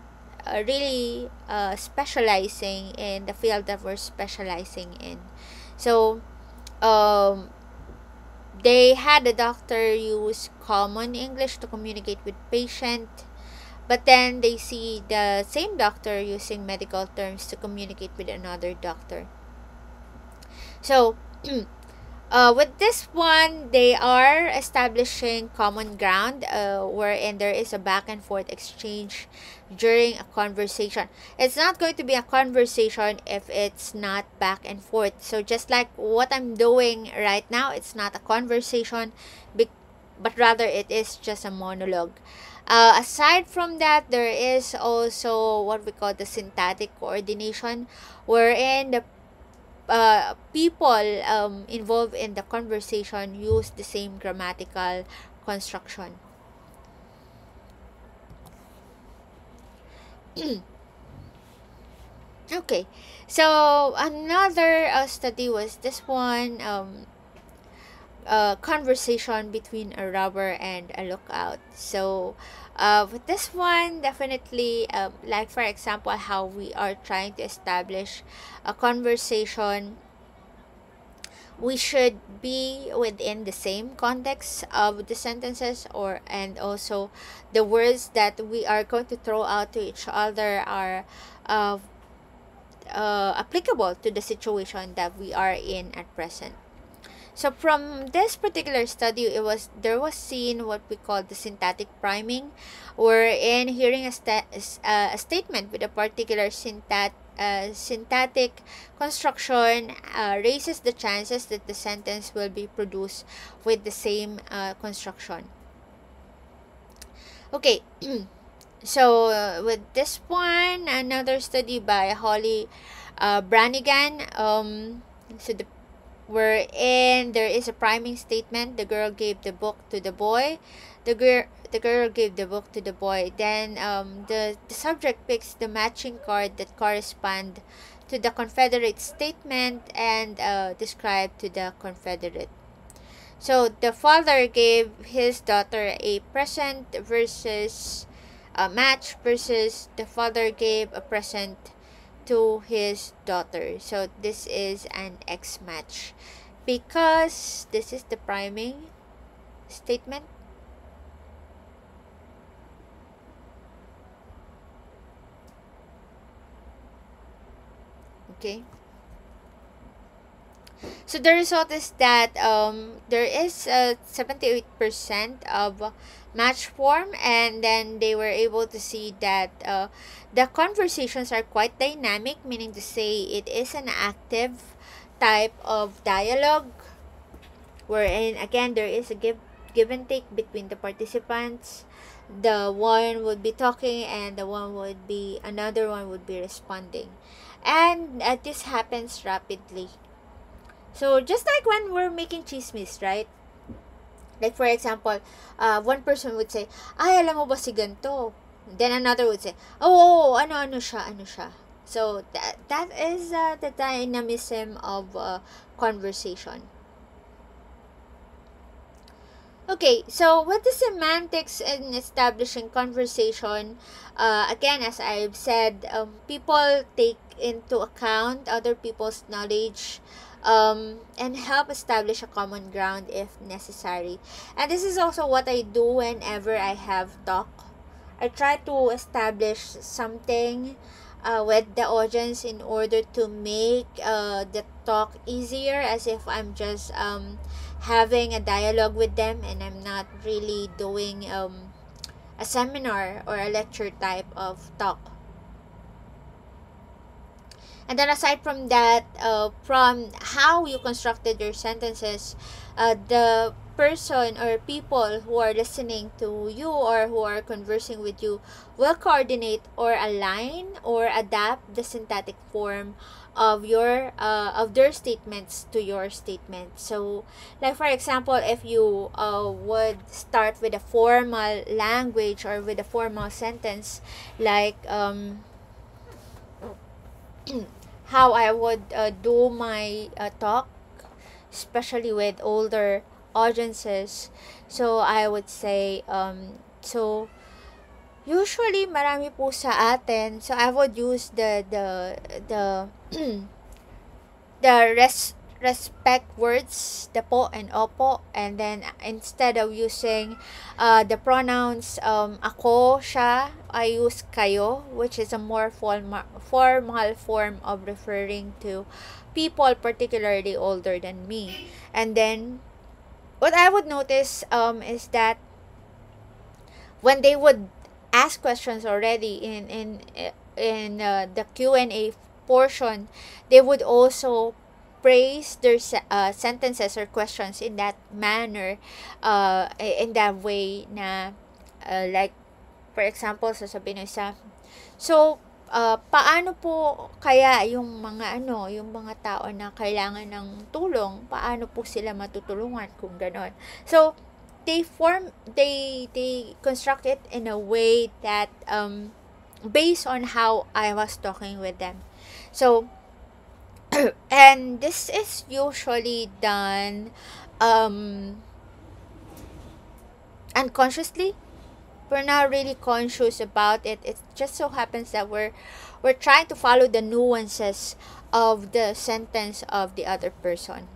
really specializing in the field that we're specializing in. So um, they had the doctor use common English to communicate with patient, but then they see the same doctor using medical terms to communicate with another doctor. So with this one, they are establishing common ground, wherein there is a back and forth exchange during a conversation. It's not going to be a conversation if it's not back and forth. So just like what I'm doing right now, it's not a conversation, but rather it is just a monologue. Aside from that, there is also what we call the syntactic coordination, wherein the people involved in the conversation use the same grammatical construction. Okay, so another study was this one, conversation between a robber and a lookout. So with this one, definitely, like for example, how we are trying to establish a conversation, we should be within the same context of the sentences, or and also the words that we are going to throw out to each other are uh, applicable to the situation that we are in at present. So from this particular study, there was seen what we call the syntactic priming, wherein hearing a statement with a particular syntactic construction raises the chances that the sentence will be produced with the same construction. Okay, so with this one, another study by Holly Branigan, so the wherein there is a priming statement. The girl gave the book to the boy. The girl gave the book to the boy. Then the subject picks the matching card that correspond to the Confederate statement and describe to the Confederate. So the father gave his daughter a present versus a match versus the father gave a present to his daughter. So this is an X match because this is the priming statement. Okay. So the result is that there is a 78% of match form, and then they were able to see that the conversations are quite dynamic, meaning to say it is an active type of dialogue, wherein again there is a give and take between the participants. The one would be talking and another one would be responding, and this happens rapidly. So just like when we're making chismis, right? Like for example, one person would say, "Ay, alam mo ba si ganto?" Then another would say, "Oh, ano siya." So that is the dynamism of conversation. Okay, so what is semantics in establishing conversation? Again, as I've said, people take into account other people's knowledge and help establish a common ground if necessary. And this is also what I do whenever I have talk. I try to establish something with the audience in order to make the talk easier, as if I'm just having a dialogue with them and I'm not really doing a seminar or a lecture type of talk. And then aside from that, from how you constructed your sentences, the person or people who are listening to you or who are conversing with you will coordinate or align or adapt the syntactic form of their statements to your statement. So like for example, if you would start with a formal language or with a formal sentence, like how I would do my talk, especially with older audiences. So I would say, so usually marami po sa atin. So I would use the respect words, the po and opo, and then instead of using the pronouns ako, siya, I use kayo, which is a more formal form of referring to people particularly older than me. And then what I would notice is that when they would ask questions already in the Q&A portion, they would also praise their sentences or questions in that manner, in that way na like for example, sasabihin ng isa, so paano po kaya yung mga tao na kailangan ng tulong, paano po sila matutulungan kung ganon. So they construct it in a way that based on how I was talking with them. So and this is usually done um unconsciously. We're not really conscious about it. It just so happens that we're trying to follow the nuances of the sentence of the other person.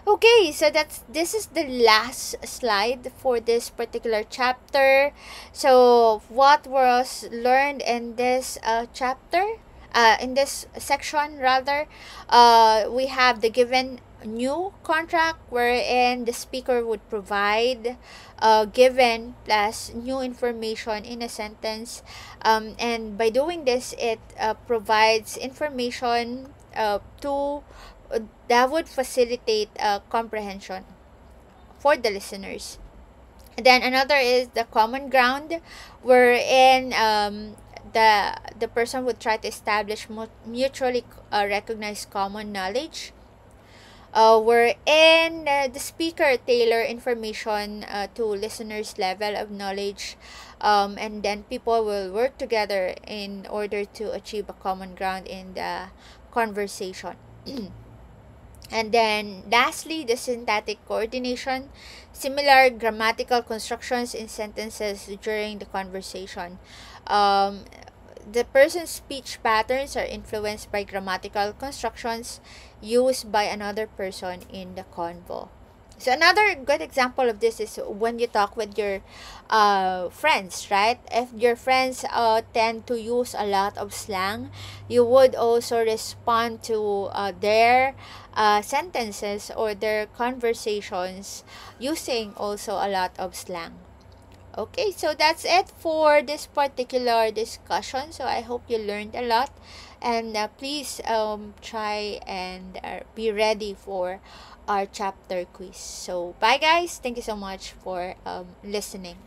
Okay, so this is the last slide for this particular chapter. So what was learned in this chapter, in this section rather, we have the given new contract wherein the speaker would provide given plus new information in a sentence, and by doing this it provides information to that would facilitate comprehension for the listeners. And then another is the common ground, wherein the person would try to establish mutually recognized common knowledge, wherein the speaker tailor information to listeners' level of knowledge, and then people will work together in order to achieve a common ground in the conversation. And then lastly, the syntactic coordination, similar grammatical constructions in sentences during the conversation. Um, the person's speech patterns are influenced by grammatical constructions used by another person in the convo. So another good example of this is when you talk with your friends, right? If your friends tend to use a lot of slang, you would also respond to their sentences or their conversations using also a lot of slang. Okay, so that's it for this particular discussion. So I hope you learned a lot, and please try and be ready for our chapter quiz. So bye guys, thank you so much for listening.